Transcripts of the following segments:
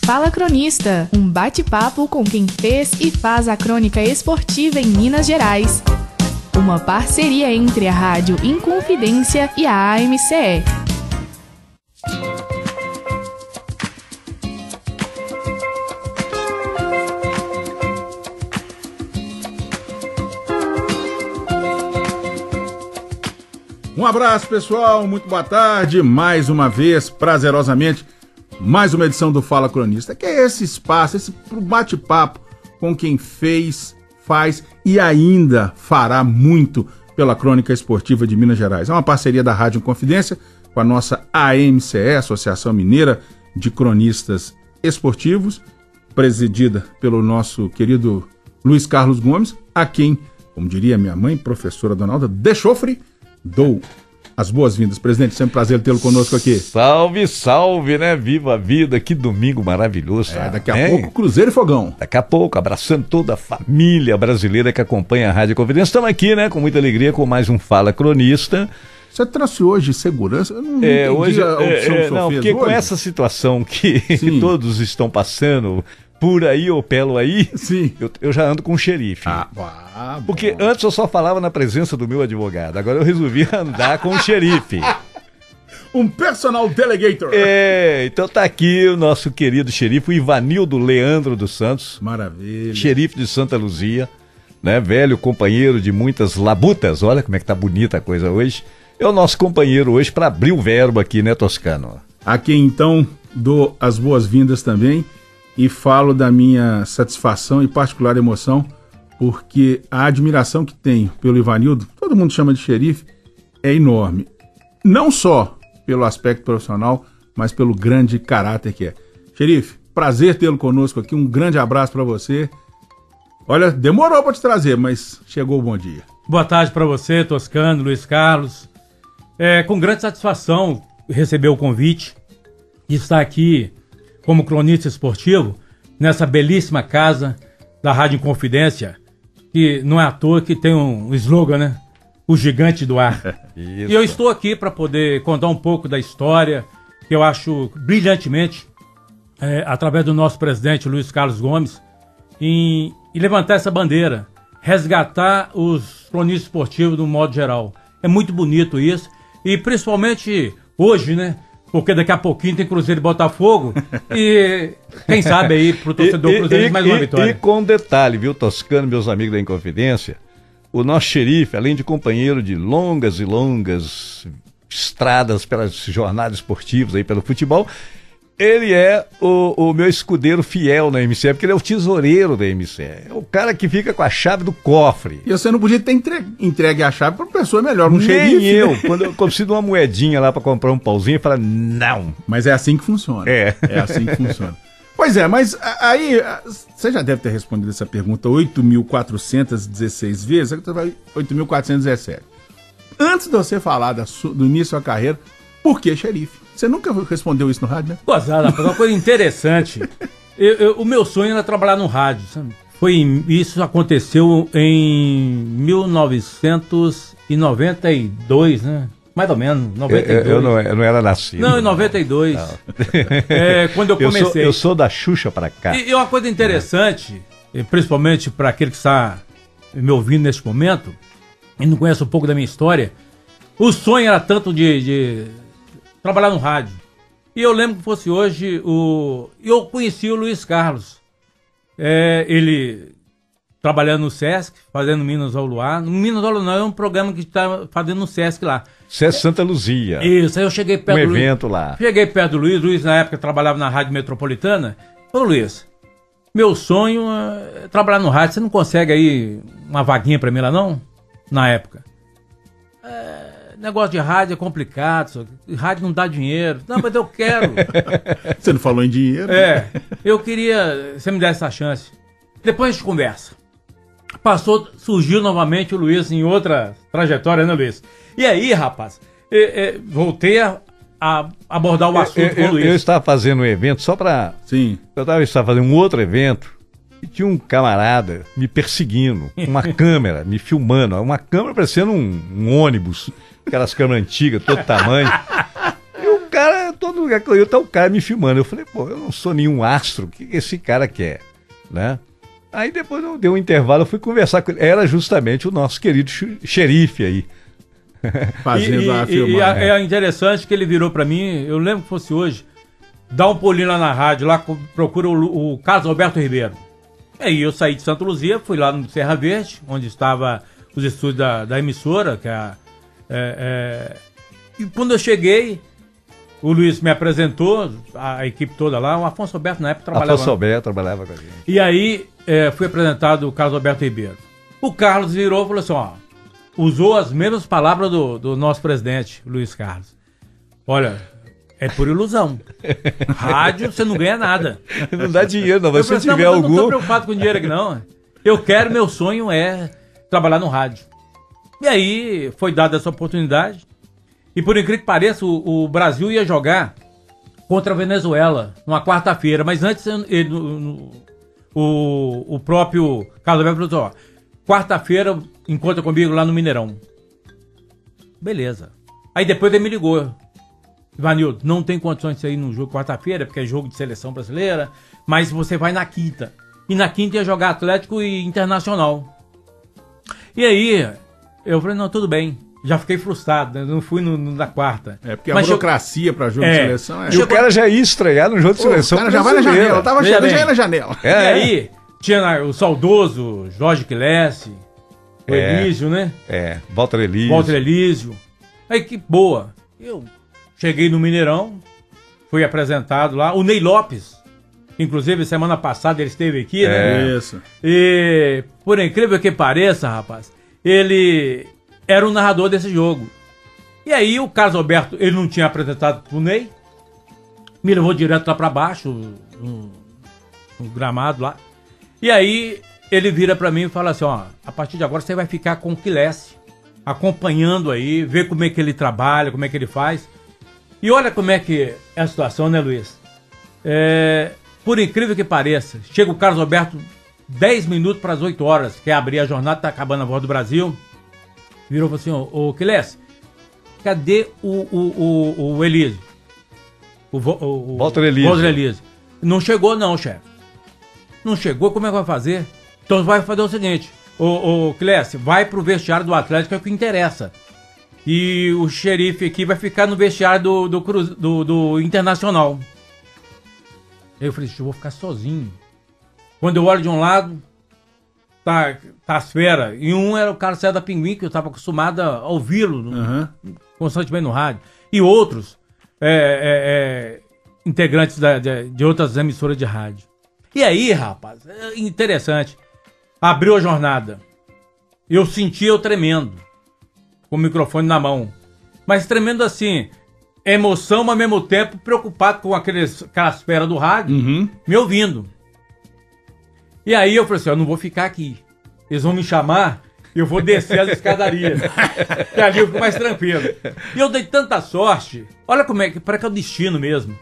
Fala Cronista, um bate-papo com quem fez e faz a crônica esportiva em Minas Gerais. Uma parceria entre a Rádio Inconfidência e a AMCE. Um abraço, pessoal, muito boa tarde, mais uma vez, prazerosamente, mais uma edição do Fala Cronista, que é esse espaço, esse bate-papo com quem fez, faz e ainda fará muito pela crônica esportiva de Minas Gerais. É uma parceria da Rádio Inconfidência com a nossa AMCE, Associação Mineira de Cronistas Esportivos, presidida pelo nosso querido Luiz Carlos Gomes, a quem, como diria minha mãe, professora Donalda, de chofre, dou as boas-vindas. Presidente, sempre um prazer tê-lo conosco aqui. Salve, salve, né? Viva a vida, que domingo maravilhoso. Daqui a pouco, Cruzeiro e Fogão. Daqui a pouco, abraçando toda a família brasileira que acompanha a Rádio Confidência. Estamos aqui, né, com muita alegria, com mais um Fala Cronista. Você trouxe hoje segurança? Eu não entendi hoje, a opção que o senhor fez porque hoje. Com essa situação que todos estão passando, por aí ou pelo aí, sim. Eu já ando com um xerife. Porque antes eu só falava na presença do meu advogado, agora eu resolvi andar com um xerife. Um personal delegator. Então tá aqui o nosso querido xerife, o Ivanildo Leandro dos Santos. Maravilha. Xerife de Santa Luzia, né? Velho companheiro de muitas labutas, olha como é que tá bonita a coisa hoje. É o nosso companheiro hoje para abrir o verbo aqui, né, Toscano? A quem então dou as boas-vindas também. E falo da minha satisfação e particular emoção, porque a admiração que tenho pelo Ivanildo, todo mundo chama de xerife, é enorme. Não só pelo aspecto profissional, mas pelo grande caráter que é. Xerife, prazer tê-lo conosco aqui, um grande abraço para você. Olha, demorou para te trazer, mas chegou o bom dia. Boa tarde para você, Toscano, Luiz Carlos. Com grande satisfação receber o convite de estar aqui como cronista esportivo, nessa belíssima casa da Rádio Inconfidência, que não é à toa que tem um slogan, né? O gigante do ar. E eu estou aqui para poder contar um pouco da história, que eu acho brilhantemente, através do nosso presidente Luiz Carlos Gomes, em levantar essa bandeira, resgatar os cronistas esportivos do modo geral. É muito bonito isso, e principalmente hoje, né? Porque daqui a pouquinho tem Cruzeiro e Botafogo e quem sabe aí pro torcedor Cruzeiro mais uma vitória. E com detalhe, viu, Toscano, meus amigos da Inconfidência, o nosso xerife, além de companheiro de longas e longas estradas pelas jornadas esportivas aí pelo futebol, ele é o meu escudeiro fiel na MCE, porque ele é o tesoureiro da MCE. É o cara que fica com a chave do cofre. E você não podia ter entregue a chave para uma pessoa melhor, um Nem xerife. eu. Né? Quando eu preciso de uma moedinha lá para comprar um pauzinho, eu falo, não. Mas é assim que funciona. É assim que funciona. Pois é, mas aí, você já deve ter respondido essa pergunta 8.416 vezes, 8.417. Antes de você falar do início da carreira, por que xerife? Você nunca respondeu isso no rádio, né? Gozada, uma coisa interessante. O meu sonho era trabalhar no rádio, sabe? Isso aconteceu em 1992, né? Mais ou menos, 92. Eu não era nascido. Não, em 92. Não. Quando eu comecei. Eu sou da Xuxa pra cá. E uma coisa interessante, principalmente para aquele que está me ouvindo neste momento, e não conhece um pouco da minha história, o sonho era tanto de trabalhar no rádio. E eu lembro que fosse hoje, eu conheci o Luiz Carlos. Ele trabalhando no Sesc, fazendo Minas ao Luar. Minas ao Luar não, é um programa que está fazendo no Sesc lá. Sesc Santa Luzia. Isso, aí eu cheguei perto do Luiz. Evento lá. Cheguei perto do Luiz. Luiz, na época, trabalhava na Rádio Metropolitana. Falei, Luiz, meu sonho é trabalhar no rádio. Você não consegue aí uma vaguinha pra mim lá, não? Na época. Negócio de rádio é complicado, rádio não dá dinheiro. Não, mas eu quero. Você não falou em dinheiro? Eu queria, você me desse essa chance. Depois a gente conversa. Surgiu novamente o Luiz em outra trajetória, né, Luiz? E aí, rapaz, voltei a abordar o assunto com o Luiz. Eu estava fazendo um evento só para... Sim. Eu estava fazendo um outro evento e tinha um camarada me perseguindo, uma câmera me filmando, uma câmera parecendo um ônibus, aquelas câmeras antigas, todo tamanho. E o cara, todo lugar que eu ia, tá o cara me filmando. Eu falei, pô, eu não sou nenhum astro, o que esse cara quer, né? Aí depois eu dei um intervalo, eu fui conversar com ele. Era justamente o nosso querido xerife aí. Fazendo a filmagem. É interessante que ele virou pra mim, eu lembro que fosse hoje, dá um pulinho lá na rádio, lá procura o Carlos Alberto Ribeiro. Aí eu saí de Santa Luzia, fui lá no Serra Verde, onde estava os estúdios da emissora, que e quando eu cheguei, o Luiz me apresentou, a equipe toda lá, o Afonso Alberto na época trabalhava. Afonso Alberto trabalhava com a gente. E aí fui apresentado o Carlos Alberto Ribeiro. O Carlos virou e falou assim, ó, usou as mesmas palavras do nosso presidente, Luiz Carlos. Olha, é por ilusão. Rádio, você não ganha nada. Não dá dinheiro, não. Mas se tiver eu algum... não tô preocupado com dinheiro aqui, não. Meu sonho é trabalhar no rádio. E aí foi dada essa oportunidade. E por incrível que pareça, o Brasil ia jogar contra a Venezuela numa quarta-feira. Mas antes, o próprio Carlos Alberto falou assim, ó, quarta-feira encontra comigo lá no Mineirão. Beleza. Aí depois ele me ligou. Ivanildo, não tem condições de você ir no jogo quarta-feira, porque é jogo de seleção brasileira, mas você vai na quinta. E na quinta ia jogar Atlético e Internacional. E aí, eu falei, não, tudo bem. Já fiquei frustrado, né? Não fui na quarta. É porque a burocracia para jogo de seleção é... E o cara já ia estrear no jogo de seleção. O cara já vai na janela, tava chegando já na janela. E aí, tinha o saudoso Jorge Quilesse, o Elísio, né? Walter Elísio. Walter Elísio. Aí, que boa. Eu cheguei no Mineirão, fui apresentado lá. O Ney Lopes, inclusive semana passada ele esteve aqui, né? Isso. E, por incrível que pareça, rapaz, ele era o narrador desse jogo. E aí o Carlos Alberto, ele não tinha apresentado pro Ney, me levou direto lá pra baixo, no gramado lá. E aí ele vira pra mim e fala assim, ó, a partir de agora você vai ficar com o Quilesse, acompanhando aí, ver como é que ele trabalha, como é que ele faz. E olha como é que é a situação, né, Luiz? Por incrível que pareça, chega o Carlos Alberto 10 minutos para as 8 horas, que é abrir a jornada, tá acabando a Voz do Brasil. Virou e falou assim, ô Quilesse, cadê o Elísio? O Walter Elísio. Walter Elísio. Não chegou não, chefe. Não chegou, como é que vai fazer? Então vai fazer o seguinte, ô Quilesse, vai pro vestiário do Atlético, é o que interessa. E o xerife aqui vai ficar no vestiário do Internacional. Aí eu falei, eu vou ficar sozinho. Quando eu olho de um lado, tá as feras. E um era o cara César Pinguim, que eu estava acostumado a ouvi-lo constantemente no rádio. E outros integrantes de outras emissoras de rádio. E aí, rapaz, interessante. Abriu a jornada. Eu senti eu tremendo, com o microfone na mão. Mas tremendo assim, emoção, mas ao mesmo tempo preocupado com aquelas feras do rádio, me ouvindo. E aí eu falei assim, eu não vou ficar aqui. Eles vão me chamar, eu vou descer as escadarias. E ali eu fico mais tranquilo. E eu dei tanta sorte. Olha como parece que é o destino mesmo.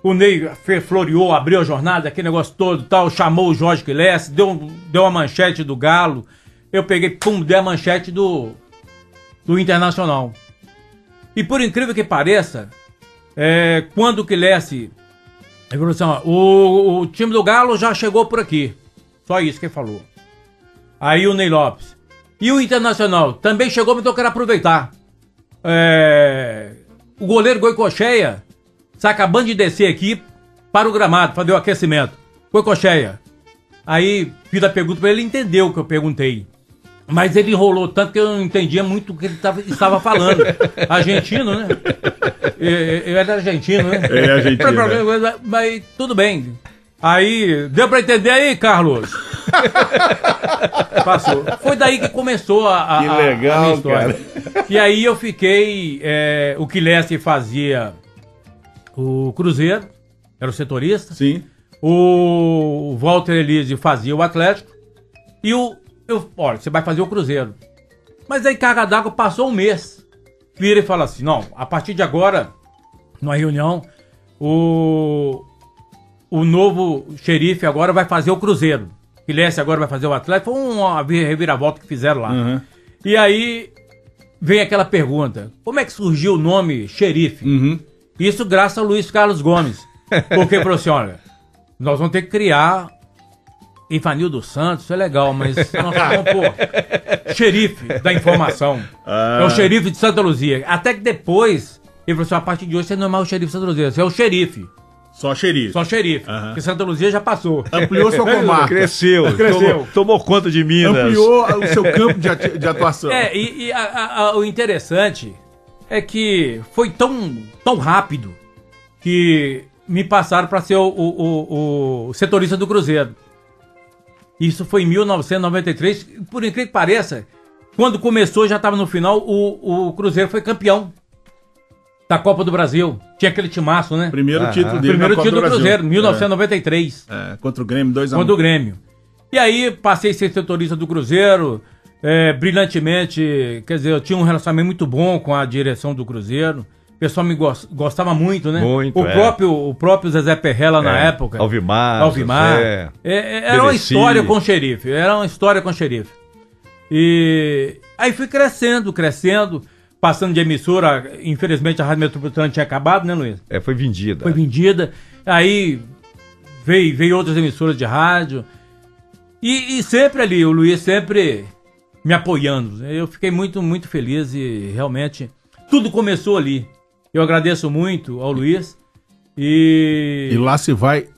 O Ney floreou, abriu a jornada, aquele negócio todo, tal, chamou o Jorge Quilesse, deu a manchete do Galo. Eu peguei, dei a manchete do Internacional. E por incrível que pareça, quando o Quilesse, ele falou assim, ó, o time do Galo já chegou por aqui. Só isso que ele falou. Aí o Ney Lopes. E o Internacional também chegou, mas eu quero aproveitar. O goleiro Goicocheia está acabando de descer aqui para o gramado, fazer o aquecimento. Goicocheia. Aí fiz a pergunta para ele, entendeu o que eu perguntei. Mas ele enrolou tanto que eu não entendia muito o que ele estava falando. Argentino, né? Eu era argentino, né? É argentino. Mas tudo bem. Aí, deu pra entender aí, Carlos? Passou. Foi daí que começou a minha história. Cara. E aí eu fiquei... o Quilesse fazia o Cruzeiro, era o setorista. Sim. O Walter Elísio fazia o Atlético. E olha, você vai fazer o Cruzeiro. Mas aí, carga d'água, passou um mês. Vira e fala assim, não, a partir de agora, numa reunião, o novo xerife agora vai fazer o Cruzeiro. Quilesse agora vai fazer o Atlético. Foi uma reviravolta que fizeram lá. E aí, vem aquela pergunta, como é que surgiu o nome xerife? Isso graças ao Luiz Carlos Gomes. Porque falou assim, olha, nós vamos ter que criar Ivanildo Santos, isso é legal, mas nós vamos pôr xerife da informação. É o xerife de Santa Luzia. Até que depois, ele falou assim, a partir de hoje você não é mais o xerife de Santa Luzia, você é o xerife. Só xerife. Só xerife. Porque Santa Luzia já passou. Ampliou sua comarca. Cresceu. Tomou conta de Minas. Ampliou o seu campo de atuação. O interessante é que foi tão rápido que me passaram para ser o setorista do Cruzeiro. Isso foi em 1993. Por incrível que pareça, quando começou, já estava no final, o Cruzeiro foi campeão da Copa do Brasil. Tinha aquele timaço, né? Primeiro título dele. Primeiro título do Cruzeiro, 1993. Contra o Grêmio, 2-1. Contra o Grêmio. E aí passei a ser setorista do Cruzeiro, brilhantemente. Quer dizer, eu tinha um relacionamento muito bom com a direção do Cruzeiro. O pessoal me gostava muito, né? Muito, o próprio Zezé Perrella na época. Alvimar. Era uma história com o xerife. E aí fui crescendo. Passando de emissora, infelizmente a Rádio Metropolitana tinha acabado, né, Luiz? Foi vendida. Aí veio outras emissoras de rádio. E sempre ali, o Luiz sempre me apoiando. Eu fiquei muito, muito feliz e realmente tudo começou ali. Eu agradeço muito ao Luiz. E lá se vai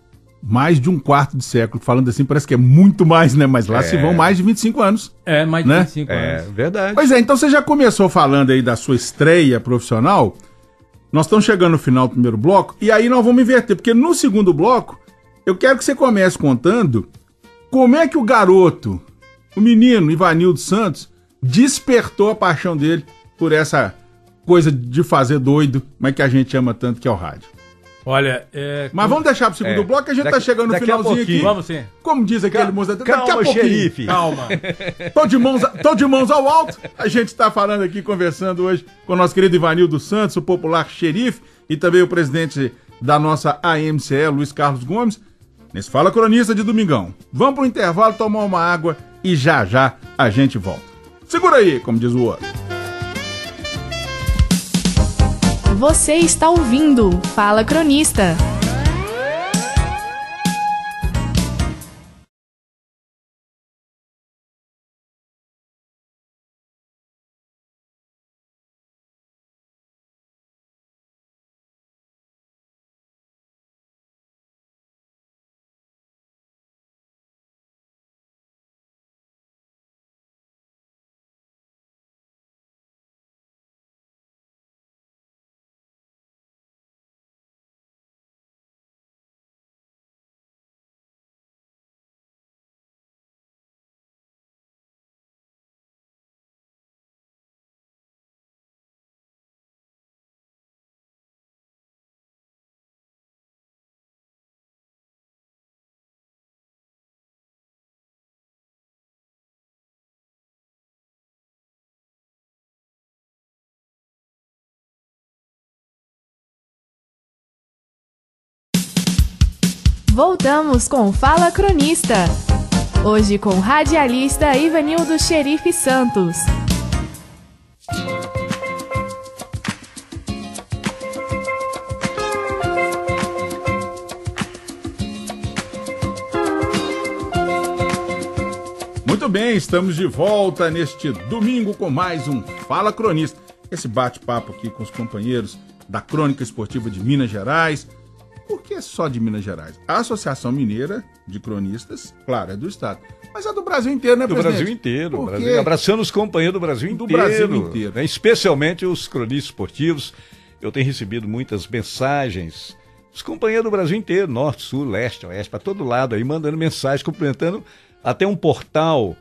mais de um quarto de século. Falando assim, parece que é muito mais, né? Mas lá se vão mais de 25 anos. Mais de 25 anos. É verdade. Pois é, então você já começou falando aí da sua estreia profissional. Nós estamos chegando no final do primeiro bloco. E aí nós vamos inverter. Porque no segundo bloco, eu quero que você comece contando como é que o garoto, o menino Ivanildo Santos, despertou a paixão dele por essa coisa de fazer doido, mas que a gente ama tanto, que é o rádio. Olha, mas vamos deixar pro segundo bloco, que a gente tá chegando no finalzinho aqui. Vamos sim. Como diz aquele moço, daqui a pouquinho. Xerife. Calma. Tô de mãos ao alto. A gente tá falando aqui, conversando hoje com o nosso querido Ivanildo Santos, o popular xerife, e também o presidente da nossa AMCE, Luiz Carlos Gomes, nesse Fala Cronista de domingão. Vamos pro intervalo, tomar uma água e já a gente volta. Segura aí, como diz o outro. Você está ouvindo Fala Cronista. Voltamos com Fala Cronista. Hoje com o radialista Ivanildo Xerife Santos. Muito bem, estamos de volta neste domingo com mais um Fala Cronista. Esse bate-papo aqui com os companheiros da Crônica Esportiva de Minas Gerais. Por que só de Minas Gerais? A Associação Mineira de Cronistas, claro, é do Estado. Mas é do Brasil inteiro, né, presidente? Do Brasil inteiro. Brasil, abraçando os companheiros do Brasil inteiro. Do Brasil inteiro. Né? Especialmente os cronistas esportivos. Eu tenho recebido muitas mensagens. Os companheiros do Brasil inteiro, norte, sul, leste, oeste, para todo lado aí, mandando mensagens, cumprimentando. Até um portal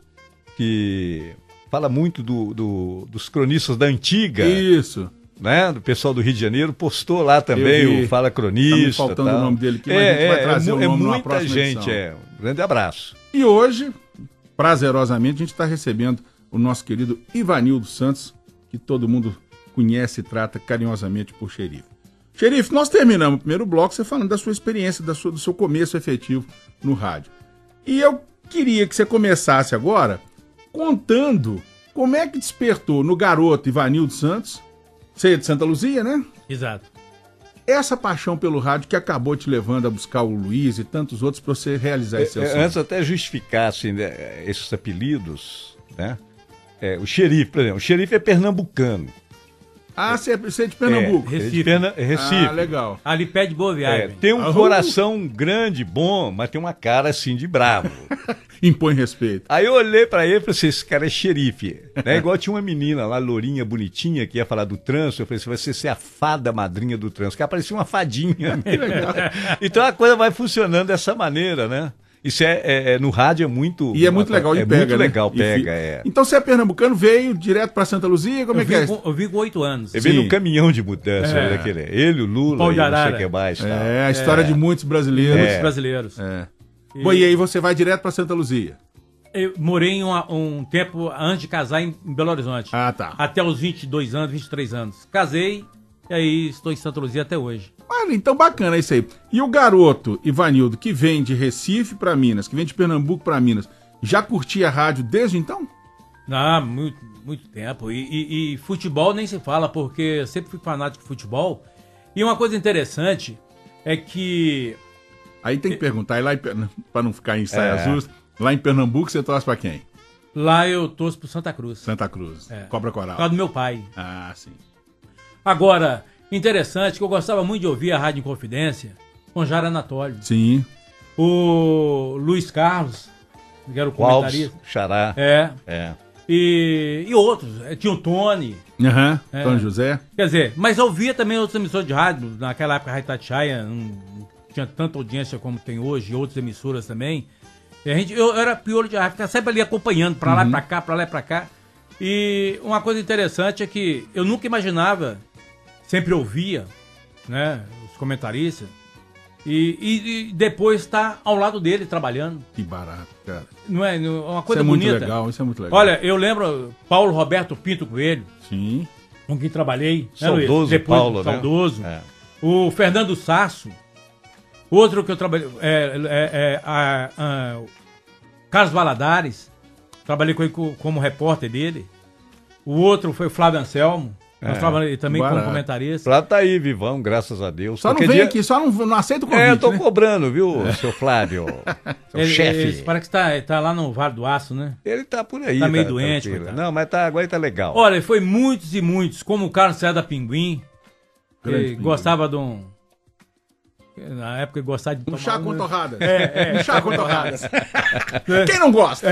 que fala muito dos cronistas da antiga. Isso. Né, do pessoal do Rio de Janeiro, postou lá também o Fala Cronista. Tá me faltando o nome dele aqui, mas a gente vai trazer o nome numa próxima gente, edição. Um grande abraço. E hoje, prazerosamente, a gente está recebendo o nosso querido Ivanildo Santos, que todo mundo conhece e trata carinhosamente por xerife. Xerife, nós terminamos o primeiro bloco você falando da sua experiência, do seu começo efetivo no rádio. E eu queria que você começasse agora contando como é que despertou no garoto Ivanildo Santos. Você é de Santa Luzia, né? Exato. essa paixão pelo rádio que acabou te levando a buscar o Luiz e tantos outros para você realizar esse seu sonho? Antes até justificar assim, né, esses apelidos, né? O xerife, por exemplo, o xerife é pernambucano. Ah, você é de Pernambuco? Recife. Recife. Ah, legal. Ali pé de Boa Viagem. Tem um coração grande, bom, mas tem uma cara assim de bravo. Impõe respeito. Aí eu olhei pra ele e falei assim, esse cara é xerife. Né? Igual tinha uma menina lá, lourinha, bonitinha, que ia falar do trânsito. Eu falei assim, você é a fada madrinha do trânsito. Que parecia uma fadinha. Então a coisa vai funcionando dessa maneira, né? Isso no rádio é muito... E é muito legal, e pega, muito né? legal, pega, Então você é pernambucano, veio direto pra Santa Luzia, como é que é? Eu vim com 8 anos. Ele veio no caminhão de mudança, daquele. Ele, o Lula, Pau de e não sei arara. o que mais. Tal. É, a história de muitos brasileiros. Muitos brasileiros. Bom, e aí você vai direto pra Santa Luzia? Eu morei um tempo antes de casar em Belo Horizonte. Ah, tá. Até os 22 anos, 23 anos. Casei e aí estou em Santa Luzia até hoje. Olha, então bacana isso aí. E o garoto Ivanildo, que vem de Recife pra Minas, que vem de Pernambuco pra Minas, já curtia rádio desde então? Ah, muito tempo. E futebol nem se fala, porque eu sempre fui fanático de futebol. E uma coisa interessante é que... Aí tem que perguntar, e lá pra não ficar em saia justa, lá em Pernambuco você torce pra quem? Lá eu torço pro Santa Cruz. Santa Cruz, Cobra Coral. Por causa do meu pai. Ah, sim. Agora, interessante que eu gostava muito de ouvir a Rádio Inconfidência com Jair Anatólio. Sim. O Luiz Carlos, que era o comentarista. Xará. E outros. Tinha o Tony. Tony José. Quer dizer, mas eu ouvia também outros emissores de rádio. Naquela época a Rádio Itatiaia não tinha tanta audiência como tem hoje, e outras emissoras também. E eu era piolho de rádio, ficava sempre ali acompanhando, pra lá e pra cá, pra lá e pra cá. E uma coisa interessante é que eu nunca imaginava, sempre ouvia, né, os comentaristas, e depois tá ao lado dele trabalhando. Que barato, cara. Não é uma coisa isso é muito bonita. legal, isso é muito legal. Olha, eu lembro Paulo Roberto Pinto Coelho. Sim. Com quem trabalhei. Saudoso, né, depois, Paulo, saudoso. Né? O Fernando Sasso. Outro que eu trabalhei, Carlos Valadares, trabalhei com ele como repórter dele. O outro foi o Flávio Anselmo, nós trabalhamos também como comentarista. Flávio tá aí, vivão, graças a Deus. Só não vem aqui, só não aceita o convite, eu tô cobrando, viu, seu Flávio, seu chefe. Ele parece que tá lá no Vale do Aço, né? Ele tá por aí. Tá meio doente. Não, mas agora ele tá legal. Olha, foi muitos e muitos, como o Carlos César da Pinguim, que gostava de um... Na época eu gostava de tomar chá com torrada. Um chá com torradas. Quem não gosta?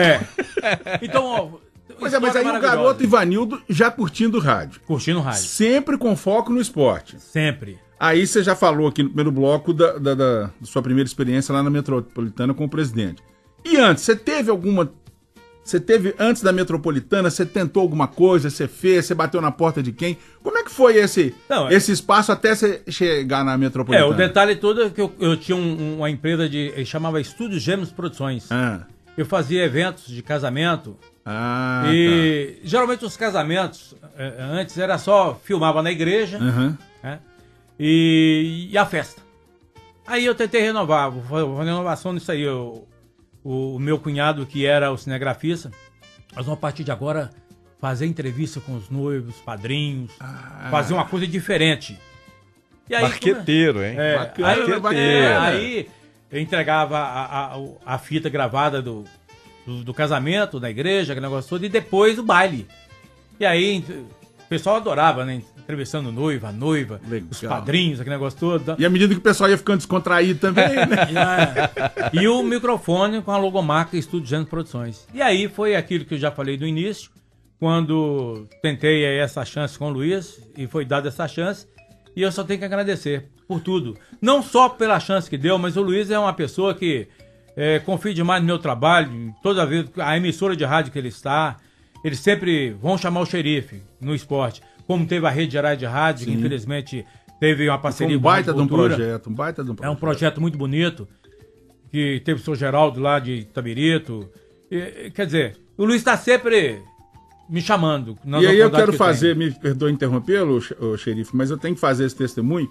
Então, ó, mas aí o garoto Ivanildo já curtindo rádio. Curtindo rádio. Sempre com foco no esporte. Sempre. Aí você já falou aqui no primeiro bloco da sua primeira experiência lá na Metropolitana com o presidente. E antes, você teve antes da Metropolitana, você tentou alguma coisa, você fez, você bateu na porta de quem? Como é que foi esse espaço até você chegar na Metropolitana? O detalhe todo é que eu tinha uma empresa chamava Estúdios Gêmeos Produções. Eu fazia eventos de casamento. Geralmente os casamentos, antes era só filmava na igreja, né? E a festa. Aí eu tentei renovar, vou fazer uma renovação nisso aí. O meu cunhado, que era o cinegrafista, nós vamos a partir de agora fazer entrevista com os noivos, padrinhos, fazer uma coisa diferente. E aí, marqueteiro, hein? Aí eu entregava a fita gravada do casamento, da igreja, aquele negócio todo, e depois o baile. E aí o pessoal adorava, né? Entrevistando o noivo, a noiva, os padrinhos, aquele negócio todo. E à medida que o pessoal ia ficando descontraído também, né? E o microfone com a logomarca Estúdio Gênesis Produções. E aí foi aquilo que eu já falei do início, quando tentei essa chance com o Luiz, e foi dada essa chance, e eu só tenho que agradecer por tudo. Não só pela chance que deu, mas o Luiz é uma pessoa que confia demais no meu trabalho, toda vez, a emissora de rádio que ele está, eles sempre vão chamar o xerife no esporte. Como teve a Rede Gerais de Rádio, que infelizmente teve uma parceria com um baita de um projeto. É um projeto muito bonito, que teve o seu Geraldo lá de Itabirito. Quer dizer, o Luiz está sempre me chamando. E aí eu quero fazer, me perdoe interrompê-lo, xerife, mas eu tenho que fazer esse testemunho.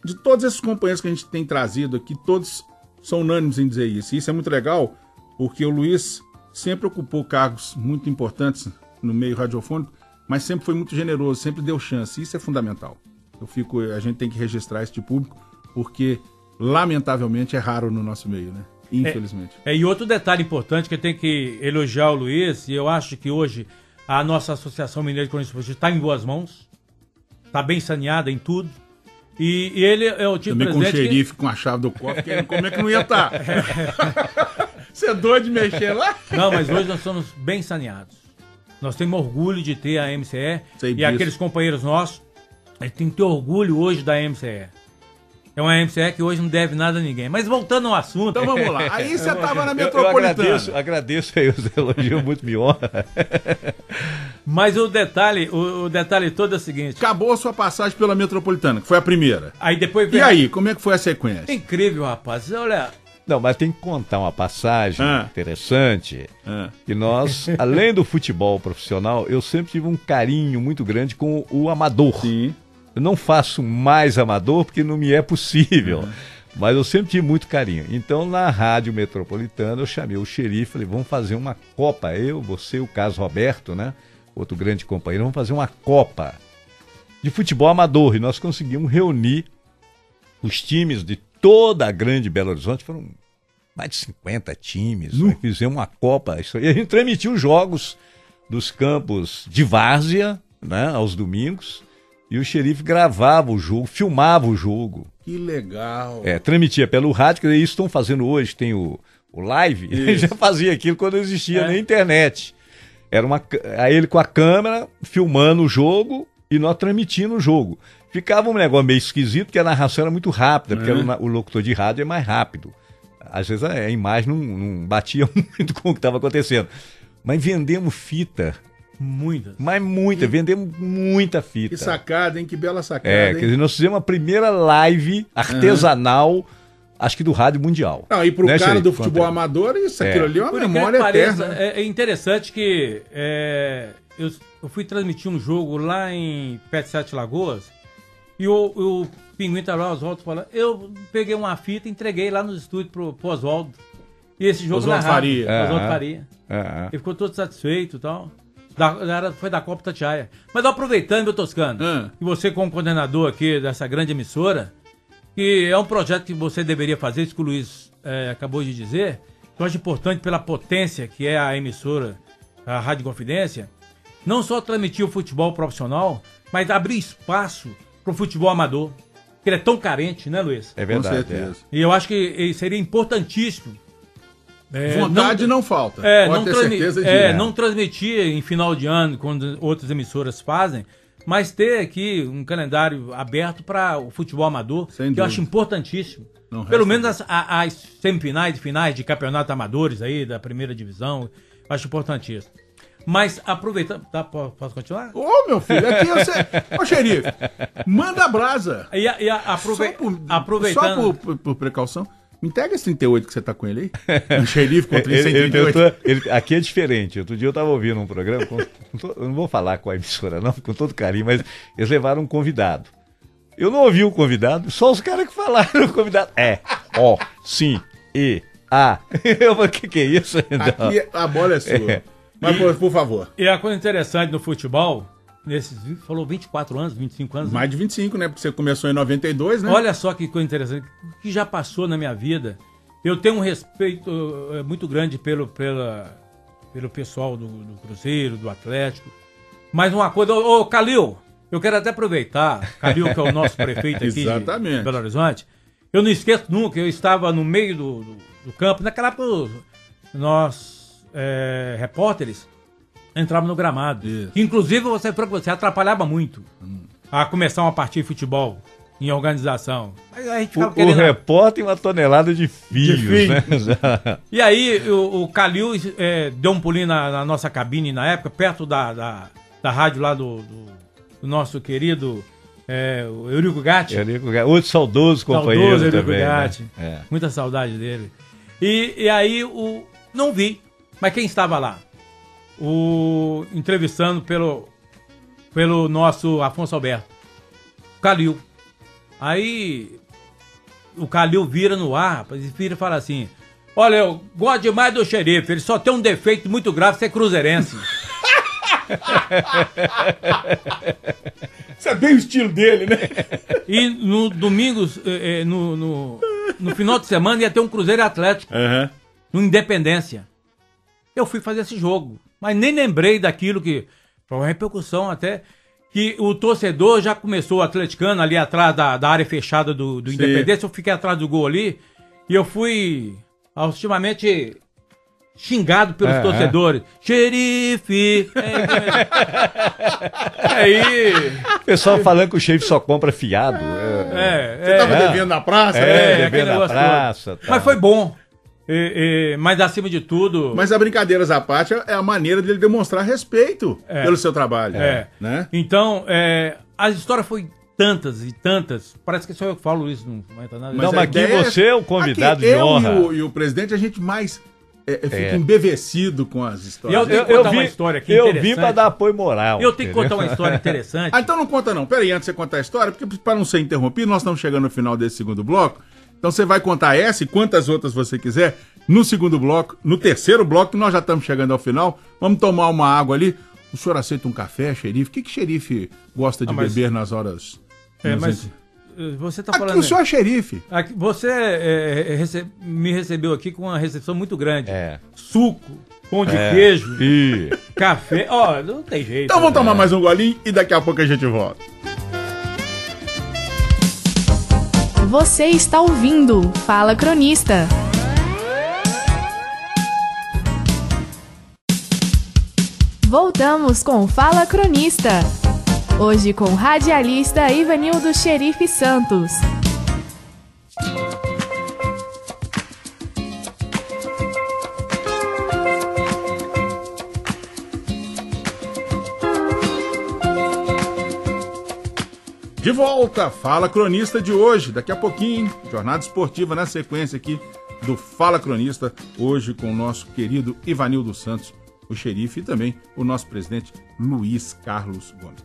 De todos esses companheiros que a gente tem trazido aqui, todos são unânimes em dizer isso. E isso é muito legal, porque o Luiz sempre ocupou cargos muito importantes no meio radiofônico, mas sempre foi muito generoso, sempre deu chance. Isso é fundamental. A gente tem que registrar esse de público, porque, lamentavelmente, é raro no nosso meio, né? Infelizmente. E outro detalhe importante que tem que elogiar o Luiz, e eu acho que hoje a nossa Associação Mineira de Cronistas Esportivos está em boas mãos, está bem saneada em tudo, e ele é o tipo de presidente... Também com o xerife, com a chave do cofre, como é que não ia estar? Você é doido de mexer lá? Não, mas hoje nós estamos bem saneados. Nós temos orgulho de ter a MCE, e aqueles companheiros nossos, eles têm que ter orgulho hoje da MCE. É uma MCE que hoje não deve nada a ninguém. Mas voltando ao assunto... Então vamos lá. Aí você estava na Metropolitana. Eu agradeço aí os elogios, muito me honra. Mas o detalhe todo é o seguinte... Acabou a sua passagem pela Metropolitana, que foi a primeira. Aí depois... E aí, como é que foi a sequência? Incrível, rapaz. Olha... Não, mas tem que contar uma passagem interessante, que nós, além do futebol profissional, eu sempre tive um carinho muito grande com o amador. Sim. Eu não faço mais amador porque não me é possível, mas eu sempre tive muito carinho. Então, na Rádio Metropolitana, eu chamei o xerife, falei, vamos fazer uma Copa, eu, você, o Carlos Roberto, né, outro grande companheiro, vamos fazer uma Copa de futebol amador. E nós conseguimos reunir os times de toda a grande Belo Horizonte, foram mais de 50 times, fizemos uma Copa, e a gente transmitiu os jogos dos campos de várzea, né, aos domingos, e o xerife gravava o jogo, filmava o jogo. Que legal. Transmitia pelo rádio, que isso estão fazendo hoje, tem o live, ele já fazia aquilo quando existia na internet. Aí ele com a câmera, filmando o jogo, e nós transmitindo o jogo. Ficava um negócio meio esquisito, porque a narração era muito rápida, porque o locutor de rádio é mais rápido. Às vezes a imagem não batia muito com o que estava acontecendo. Mas vendemos fita. Muitas. Mas muita, vendemos muita fita. Que sacada, hein? Que bela sacada, hein? Quer dizer, nós fizemos a primeira live artesanal, acho que do Rádio Mundial. Não, e pro cara do futebol amador, aquilo ali é uma memória eterna. É interessante que eu fui transmitir um jogo lá em Pé de Sete Lagoas, e o Pinguim tá lá, Oswaldo, falando, eu peguei uma fita e entreguei lá nos estúdios pro Oswaldo. E esse jogo Oswaldo Faria. Oswaldo Faria. Ele ficou todo satisfeito e tal. Foi da Copa Tatiaia. Mas aproveitando, meu Toscano, e você como coordenador aqui dessa grande emissora, que é um projeto que você deveria fazer, isso que o Luiz acabou de dizer, que eu acho importante pela potência que é a emissora, a Rádio Confidência, não só transmitir o futebol profissional, mas abrir espaço para o futebol amador, que ele é tão carente, né, Luiz? É verdade. Com certeza. E eu acho que seria importantíssimo. Vontade não falta. Pode ter certeza disso. Não transmitir em final de ano, quando outras emissoras fazem, mas ter aqui um calendário aberto para o futebol amador, que eu acho importantíssimo. Pelo menos as semifinais e finais de campeonato amadores aí, da primeira divisão, eu acho importantíssimo. Mas aproveitando... Posso continuar? Ô, meu filho, aqui você... Ô, xerife, manda a brasa. Aproveitando... Só por precaução, me entrega esse 38 que você tá com ele aí. Um xerife com 138. Aqui é diferente. Outro dia eu tava ouvindo um programa, eu não vou falar com a emissora não, com todo carinho, mas eles levaram um convidado. Eu não ouvi o convidado, só os caras que falaram o convidado. Sim, Eu falei, que é isso? Aqui a bola é sua. Mas, por favor. E a coisa interessante no futebol, falou 24 anos, 25 anos. Mais de 25, né? Porque você começou em 92, né? Olha só que coisa interessante. O que já passou na minha vida. Eu tenho um respeito muito grande pelo pessoal do Cruzeiro, do Atlético. Mas uma coisa... Ô, Calil, eu quero até aproveitar. Calil, que é o nosso prefeito aqui de Belo Horizonte. Eu não esqueço nunca, eu estava no meio do campo. Naquela época, nós... repórteres entravam no gramado. Inclusive você atrapalhava muito a começar uma partida de futebol em organização. Aí a gente ficava o repórter uma tonelada de fios, né? E aí o Calil deu um pulinho na nossa cabine na época, perto da rádio lá do nosso querido o Eurico Gatti. Outro saudoso companheiro Eurico também, Gatti. Né? Muita saudade dele. E aí não vi. Mas quem estava lá? Entrevistando pelo nosso Afonso Alberto. Calil. Aí o Calil vira no ar, rapaz, e vira e fala assim: olha, eu gosto demais do xerife, ele só tem um defeito muito grave, ser cruzeirense. Isso é bem o estilo dele, né? E no domingo, no final de semana, ia ter um Cruzeiro Atlético, no Independência. Eu fui fazer esse jogo, mas nem lembrei daquilo que... Foi uma repercussão até... Que o torcedor já começou, o atleticano, ali atrás da área fechada do Independência. Eu fiquei atrás do gol ali e eu fui ultimamente xingado pelos torcedores. Xerife! Aí... O pessoal falando que o xerife só compra fiado. Você tava devendo na praça? Devendo na praça. Tá. Mas foi bom. Mas acima de tudo... Mas a brincadeiras à parte é a maneira dele demonstrar respeito pelo seu trabalho. Né? Então, as histórias foi tantas e tantas. Parece que só eu que falo isso, não entra nada. Mas aqui você é o convidado de honra. E o presidente, a gente mais fica embevecido com as histórias. Eu tenho que contar uma história aqui interessante. Eu vim para dar apoio moral. Eu tenho que contar uma história interessante. Então não conta não. Peraí, antes de você contar a história, porque para não ser interrompido, nós estamos chegando no final desse segundo bloco. Então você vai contar essa e quantas outras você quiser no segundo bloco, no terceiro bloco, que nós já estamos chegando ao final. Vamos tomar uma água ali. O senhor aceita um café, xerife? O que xerife gosta de beber nas horas... mas você está aqui falando... o senhor é xerife. Aqui, você me recebeu aqui com uma recepção muito grande. Suco, pão de queijo, café. Não tem jeito. Então vamos tomar mais um golinho e daqui a pouco a gente volta. Você está ouvindo Fala Cronista. Voltamos com Fala Cronista. Hoje com o radialista Ivanildo Xerife Santos. De volta, Fala Cronista de hoje. Daqui a pouquinho, hein? Jornada esportiva na sequência aqui do Fala Cronista. Hoje com o nosso querido Ivanildo Santos, o xerife, e também o nosso presidente Luiz Carlos Gomes.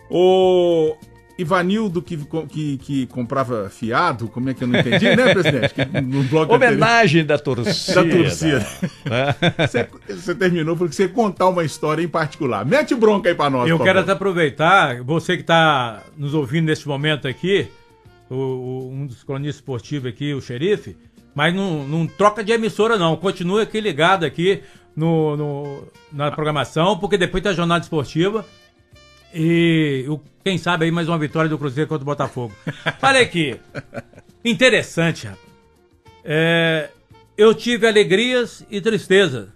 O Ivanildo que comprava fiado, como é que eu não entendi, né, presidente? No bloco homenagem da torcida. Da torcida. Você terminou porque você ia contar uma história em particular. Mete bronca aí pra nós, eu quero até aproveitar, você que está nos ouvindo nesse momento aqui, um dos cronistas esportivos aqui, o xerife, mas não troca de emissora não, continua aqui ligado aqui na programação, porque depois tem a jornada esportiva. E quem sabe aí mais uma vitória do Cruzeiro contra o Botafogo. Olha aqui, interessante, rapaz. Eu tive alegrias e tristezas,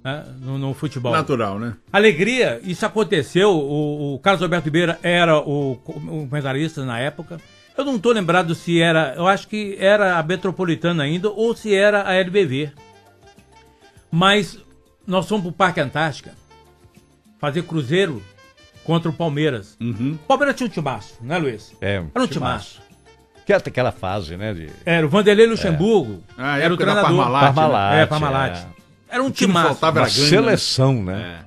né, no futebol. Natural, né? Alegria, isso aconteceu. O Carlos Alberto Ribeiro era o comentarista na época. Eu não estou lembrado se era, eu acho que era a Metropolitana ainda ou se era a LBV. Mas nós fomos para o Parque Antártica fazer Cruzeiro contra o Palmeiras. O Palmeiras tinha um timaço, né, Luiz? Era um timaço. Que era aquela fase, né? Era o Vanderlei Luxemburgo. Era o treinador. Parmalat. Era um timaço. Uma seleção, né?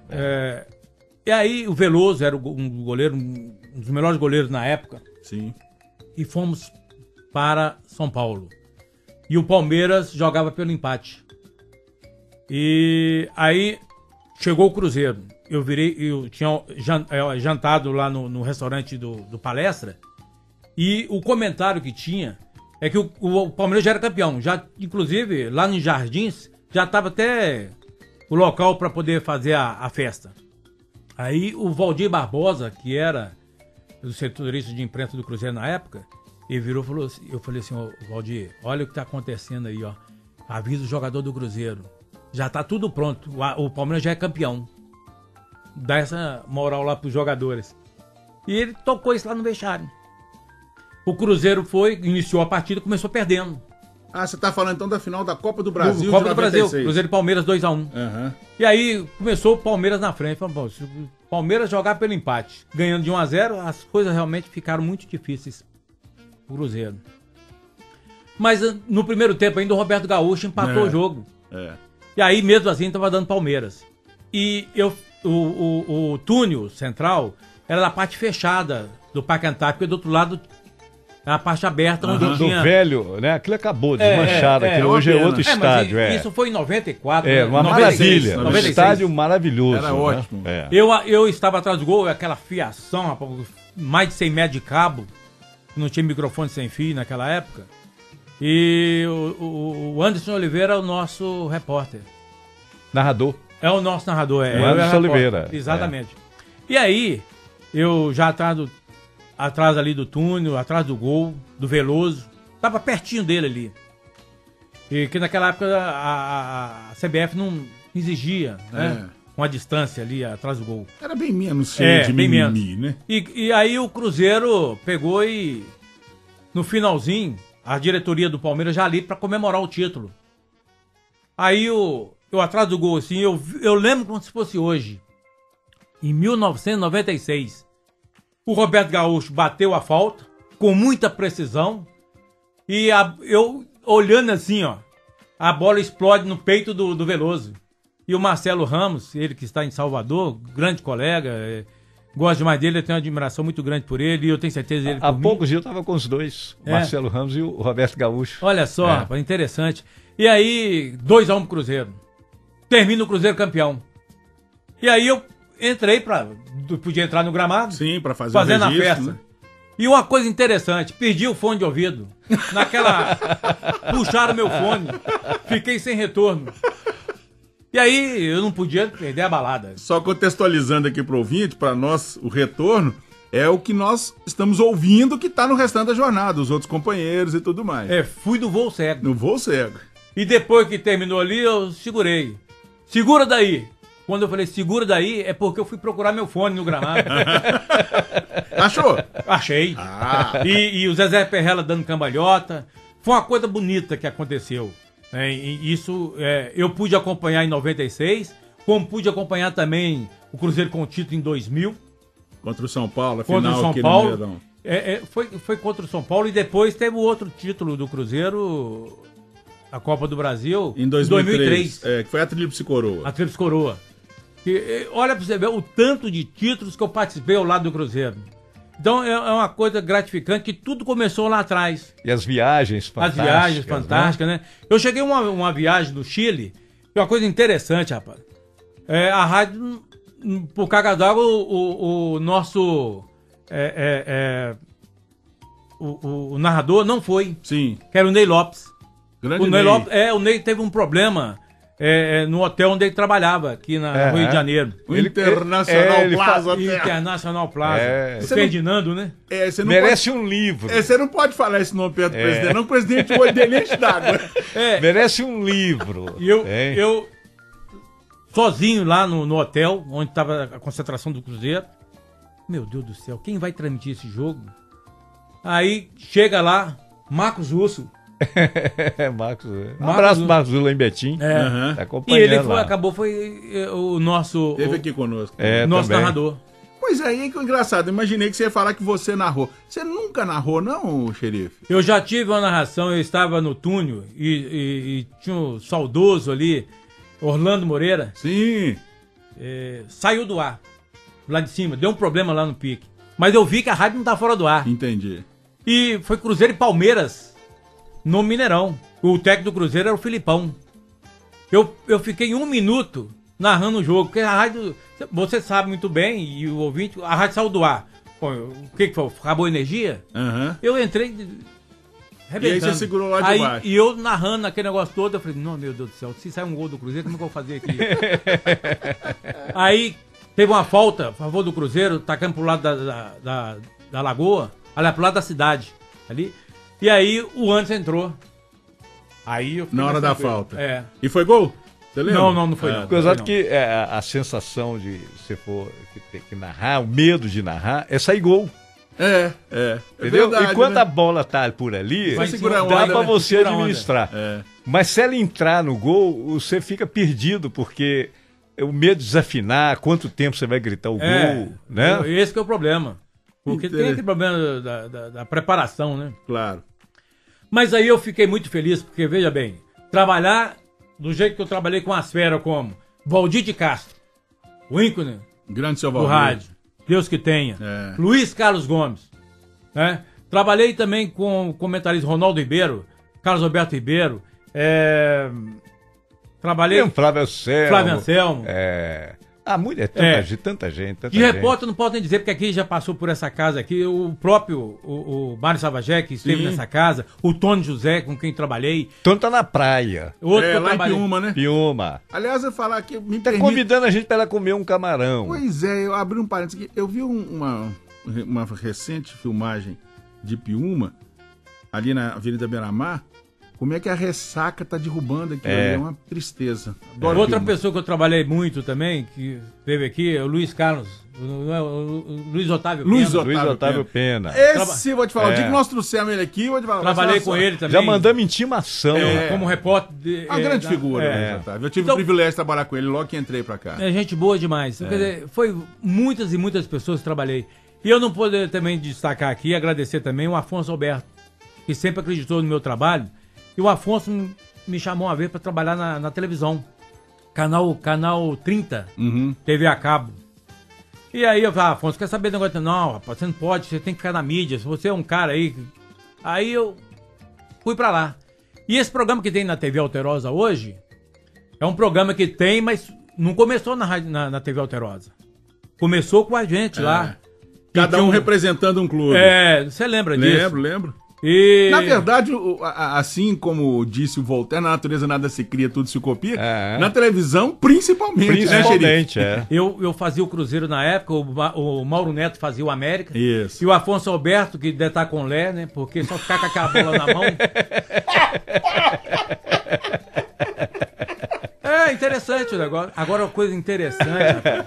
E aí o Veloso era um goleiro, um dos melhores goleiros na época. Sim. E fomos para São Paulo. E o Palmeiras jogava pelo empate. E aí chegou o Cruzeiro. Eu tinha jantado lá no restaurante do Palestra, e o comentário que tinha é que o Palmeiras já era campeão, já, inclusive lá nos Jardins já estava até o local para poder fazer a festa. Aí o Valdir Barbosa, que era do setorista de imprensa do Cruzeiro na época, ele virou e falou assim, eu falei assim, Valdir, olha o que está acontecendo aí, ó, avisa o jogador do Cruzeiro, já está tudo pronto, o Palmeiras já é campeão. Dá essa moral lá pros jogadores. E ele tocou isso lá no vestiário. O Cruzeiro iniciou a partida e começou perdendo. Você tá falando então da final da Copa do Brasil Copa do Brasil, Cruzeiro e Palmeiras 2-1. E aí começou o Palmeiras na frente. Falou, se o Palmeiras jogar pelo empate, ganhando de 1-0, as coisas realmente ficaram muito difíceis pro Cruzeiro. Mas no primeiro tempo ainda o Roberto Gaúcho empatou o jogo. E aí mesmo assim tava dando Palmeiras. E o túnel central era da parte fechada do Parque Antártico, e do outro lado A parte aberta onde Do tinha... velho, né? Aquilo acabou, desmanchado. Aquilo hoje é outro estádio. Isso foi em 94. Uma 96, maravilha. 96. Um estádio maravilhoso. Era ótimo. Né? Eu estava atrás do gol, aquela fiação, rapaz, mais de 100 metros de cabo. Não tinha microfone sem fio naquela época. E o Anderson Oliveira é o nosso repórter. Narrador. É o nosso narrador, O Anderson Oliveira. Exatamente. E aí, eu já atrás ali do túnel, atrás do gol, do Veloso, tava pertinho dele ali. E que naquela época a CBF não exigia, né? Uma distância ali atrás do gol. Era bem menos cheio de bem mimimi, menos. né? E aí o Cruzeiro pegou e, no finalzinho, a diretoria do Palmeiras já ali para comemorar o título. Aí eu atrás do gol, assim, eu lembro como se fosse hoje. Em 1996, o Roberto Gaúcho bateu a falta com muita precisão e eu olhando assim, ó, a bola explode no peito do Veloso. E o Marcelo Ramos, ele que está em Salvador, grande colega, gosto demais dele, eu tenho uma admiração muito grande por ele e eu tenho certeza dele Há poucos dias eu estava com os dois, o Marcelo Ramos e o Roberto Gaúcho. Olha só, rapaz, interessante. E aí, 2-1 pro Cruzeiro. Termina o Cruzeiro campeão. E aí eu entrei podia entrar no gramado. Sim, pra fazer a festa. Né? E uma coisa interessante, perdi o fone de ouvido. Puxaram meu fone. Fiquei sem retorno. E aí eu não podia perder a balada. Só contextualizando aqui pro ouvinte, pra nós, o retorno é o que nós estamos ouvindo que tá no restante da jornada, os outros companheiros e tudo mais. Fui do voo cego. No voo cego. E depois que terminou ali, eu segurei. Segura daí. Quando eu falei segura daí, é porque eu fui procurar meu fone no gramado. Achou? Achei. E o Zezé Perrella dando cambalhota. Foi uma coisa bonita que aconteceu. E isso eu pude acompanhar em 96, como pude acompanhar também o Cruzeiro com o título em 2000. Contra o São Paulo, a contra final o São aqui Paulo. no Mineirão. Foi contra o São Paulo e depois teve o outro título do Cruzeiro, a Copa do Brasil, em 2003. Que foi a Tríplice Coroa. A Tríplice Coroa. Olha pra você ver o tanto de títulos que eu participei ao lado do Cruzeiro. Então é uma coisa gratificante que tudo começou lá atrás. E as viagens fantásticas. As viagens fantásticas, né? Eu cheguei uma viagem no Chile, que é uma coisa interessante, rapaz. A rádio, por carga d'água, o nosso o narrador não foi. Sim. Que era o Ney Lopes. Grande o Ney Lopes, o Ney teve um problema no hotel onde ele trabalhava, aqui na Rio de Janeiro. O Internacional Plaza. Internacional Plaza. O Ferdinando, né? Merece um livro. Você não pode falar esse nome perto do presidente, não. O presidente o olho dele enche d'água. Merece um livro. E eu sozinho lá no hotel, onde estava a concentração do Cruzeiro. Meu Deus do céu, quem vai transmitir esse jogo? Aí chega lá, Marcos Russo. Um abraço pro Marcos lá em Betim. Tá acompanhando. E ele foi o nosso. Teve aqui conosco. Nosso narrador. Pois é, que engraçado. Imaginei que você ia falar que você narrou. Você nunca narrou, não, xerife? Eu já tive uma narração, eu estava no túnel e tinha um saudoso ali, Orlando Moreira. Sim. Saiu do ar, lá de cima, deu um problema lá no pique. Mas eu vi que a rádio não tá fora do ar. Entendi. E foi Cruzeiro e Palmeiras no Mineirão. O técnico do Cruzeiro era o Filipão. Eu fiquei 1 minuto narrando o jogo, porque a rádio, você sabe muito bem, e o ouvinte, a rádio saiu do ar. Pô, o que foi? Acabou a energia? Eu entrei arrebentando. E aí você segurou lá de baixo. E eu narrando aquele negócio todo, eu falei, não, meu Deus do céu, se sair um gol do Cruzeiro, como é que eu vou fazer aqui? Aí teve uma falta a favor do Cruzeiro, tacando pro lado da lagoa, aliás, pro lado da cidade, ali. E aí o Anderson entrou. Aí eu na hora da falta. E foi gol? Você lembra? Não foi. Coisa que a sensação de você for ter que narrar, o medo de narrar, é sair gol. Entendeu? Verdade, e quando né? a bola tá por ali, dá pra você administrar. Mas se ela entrar no gol, você fica perdido, porque o medo de desafinar, quanto tempo você vai gritar o gol, né? Esse que é o problema. Porque tem aquele problema da preparação, né? Claro. Mas aí eu fiquei muito feliz, porque, veja bem, trabalhar do jeito que eu trabalhei com as feras, como Valdir de Castro, o ícone grande seu do Valdir. rádio, Deus que tenha, Luiz Carlos Gomes, né? Trabalhei também com o comentarista Ronaldo Ribeiro, Carlos Alberto Ribeiro, trabalhei Tem o Flávio Anselmo. Flávio Anselmo. Tanta gente. De repórter não posso nem dizer, porque aqui já passou por essa casa aqui, o próprio o Mário Savagé, que esteve nessa casa, o Tony José, com quem trabalhei. Tony tá na praia. Outro que eu lá em trabalhei. Piúma, né? Piúma. Aliás, eu falar que me Tá permite... convidando a gente pra ela comer um camarão. Pois é, eu abri um parênteses aqui. Eu vi uma recente filmagem de Piúma, ali na Avenida Beira-Mar. Como é que a ressaca tá derrubando aqui? É uma tristeza. Adoro Outra Piúma. pessoa que eu trabalhei muito também, que esteve aqui, é o Luiz Carlos, o Luiz Otávio Luiz Pena. Luiz Otávio Pena. Esse, vou te falar, o dia que nós trouxemos ele aqui, vou te falar. Trabalhei com ele também. Já mandamos intimação. Como repórter. Uma grande figura, Luiz Otávio. Eu tive o privilégio de trabalhar com ele logo que entrei pra cá. É gente boa demais. Quer dizer, foi muitas e muitas pessoas que trabalhei. E eu não poderia também destacar aqui, agradecer também o Afonso Alberto, que sempre acreditou no meu trabalho. E o Afonso me chamou uma vez para trabalhar na televisão. Canal 30, TV a cabo. E aí eu falei, Afonso, quer saber do negócio? Não, rapaz, você não pode, você tem que ficar na mídia, você é um cara aí. Aí eu fui para lá. E esse programa que tem na TV Alterosa hoje, é um programa que tem, mas não começou na TV Alterosa. Começou com a gente lá. Cada um representando um clube. Você lembra disso? Lembro. E... Na verdade, assim como disse o Voltaire, na natureza nada se cria, tudo se copia. Na televisão, principalmente. Principalmente, Eu fazia o Cruzeiro na época, o Mauro Neto fazia o América. Isso. E o Afonso Alberto, que deve estar com Lé, né? Porque só ficar com aquela bola na mão. É interessante o negócio. Agora, uma coisa interessante, rapaz.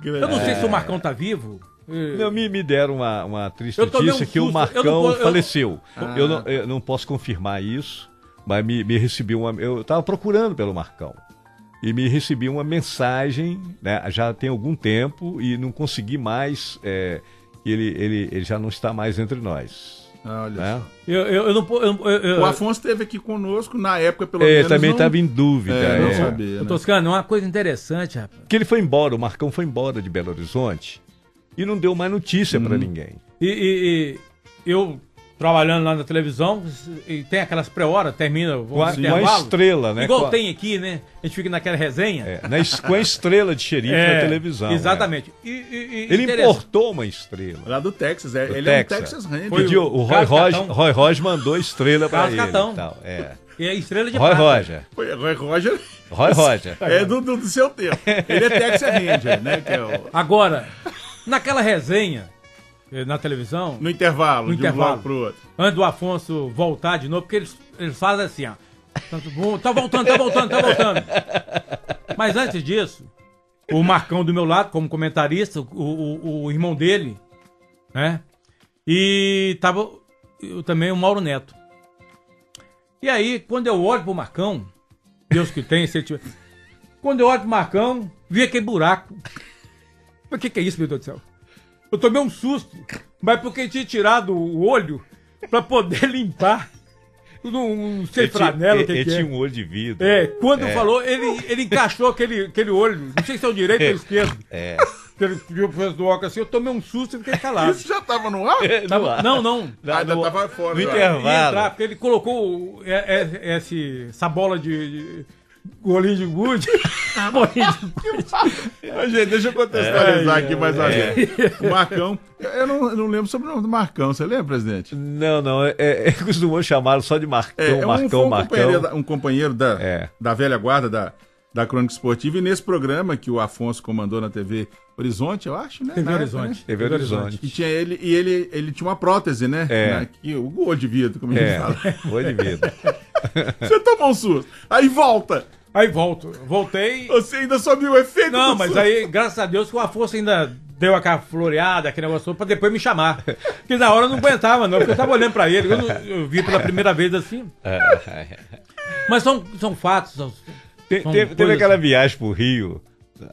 Eu não sei se o Marcão tá vivo. Não, me deram uma triste Eu tomei notícia um que o susto. Marcão faleceu. Eu não posso confirmar isso, mas me recebi eu estava procurando pelo Marcão. E me recebi uma mensagem, né, já tem algum tempo, e não consegui mais, ele já não está mais entre nós. Olha só. O Afonso esteve aqui conosco, na época, pelo menos. Também estava em dúvida. Não sabia, né? Toscano, uma coisa interessante, rapaz. Porque ele foi embora, o Marcão foi embora de Belo Horizonte e não deu mais notícia para ninguém. E eu trabalhando lá na televisão, e tem aquelas pré-horas, termina com a estrela, né? Igual tem aqui, né? A gente fica naquela resenha. Com a estrela de xerife na televisão. Exatamente. Ele importou uma estrela. Lá do Texas, ele é um Texas Ranger. O Roy Roger mandou estrela para ele. Catão. E tal. E a estrela de Roy prata. Roger. Roy Roger. É do seu tempo. Ele é Texas Ranger, né? Que é Agora, naquela resenha, na televisão... No intervalo, de um bloco pro outro. Antes do Afonso voltar de novo, porque eles fazem assim, ó. Tá voltando. Mas antes disso, o Marcão do meu lado, como comentarista, o irmão dele, né? E tava também o Mauro Neto. E aí, quando eu olho pro Marcão, Deus que tem, se ele tiver... Quando eu olho pro Marcão, vi aquele buraco. O que é isso, meu Deus do céu? Eu tomei um susto, mas porque tinha tirado o olho pra poder limpar. Não sei franela, o que ele é. tinha um olho de vidro. Quando falou, ele encaixou aquele olho. Não sei se é o direito ou o esquerdo. Ele viu o professor do óculos assim, eu tomei um susto e fiquei calado. Isso já tava no ar? Não. Ainda tava fora. No intervalo. Ia entrar, porque ele colocou essa bola de golinho de gude. Gente, deixa eu contextualizar aqui mais uma vez. O Marcão, eu não lembro sobre o nome do Marcão, você lembra, presidente? Não, costumam chamá-lo só de Marcão, Um companheiro da velha guarda da Crônica Esportiva, e nesse programa que o Afonso comandou na TV Horizonte, eu acho, né? TV Horizonte. Época, né? TV Horizonte. E tinha ele tinha uma prótese, né? O olho de vidro, como a gente fala. Olho de vidro. Você tomou um susto. Aí volta. Aí voltei. Você ainda soube o efeito Não, do mas susto. aí, graças a Deus, que o Afonso ainda deu aquela floreada, aquele negócio todo, pra depois me chamar. Porque na hora eu não aguentava, não, porque eu tava olhando pra ele. Eu vi pela primeira vez assim. Mas são fatos. Teve aquela viagem pro Rio,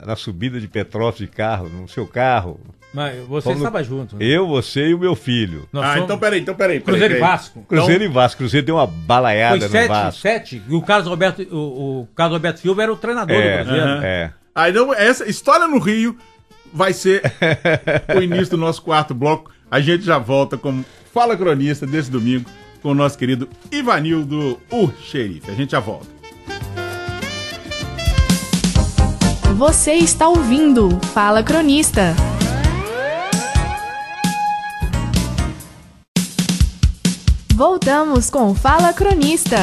na subida de Petrópolis de carro, no seu carro. Mas você estava junto. Né? Eu, você e o meu filho. Então peraí. Cruzeiro e Vasco. Cruzeiro e Vasco. Cruzeiro deu uma balaiada no Vasco. 7, e o Carlos Alberto Silva era o treinador do Cruzeiro. Aí então, essa história no Rio vai ser o início do nosso quarto bloco. A gente já volta com Fala Cronista desse domingo com o nosso querido Ivanildo, o xerife. A gente já volta. Você está ouvindo Fala Cronista. Voltamos com Fala Cronista.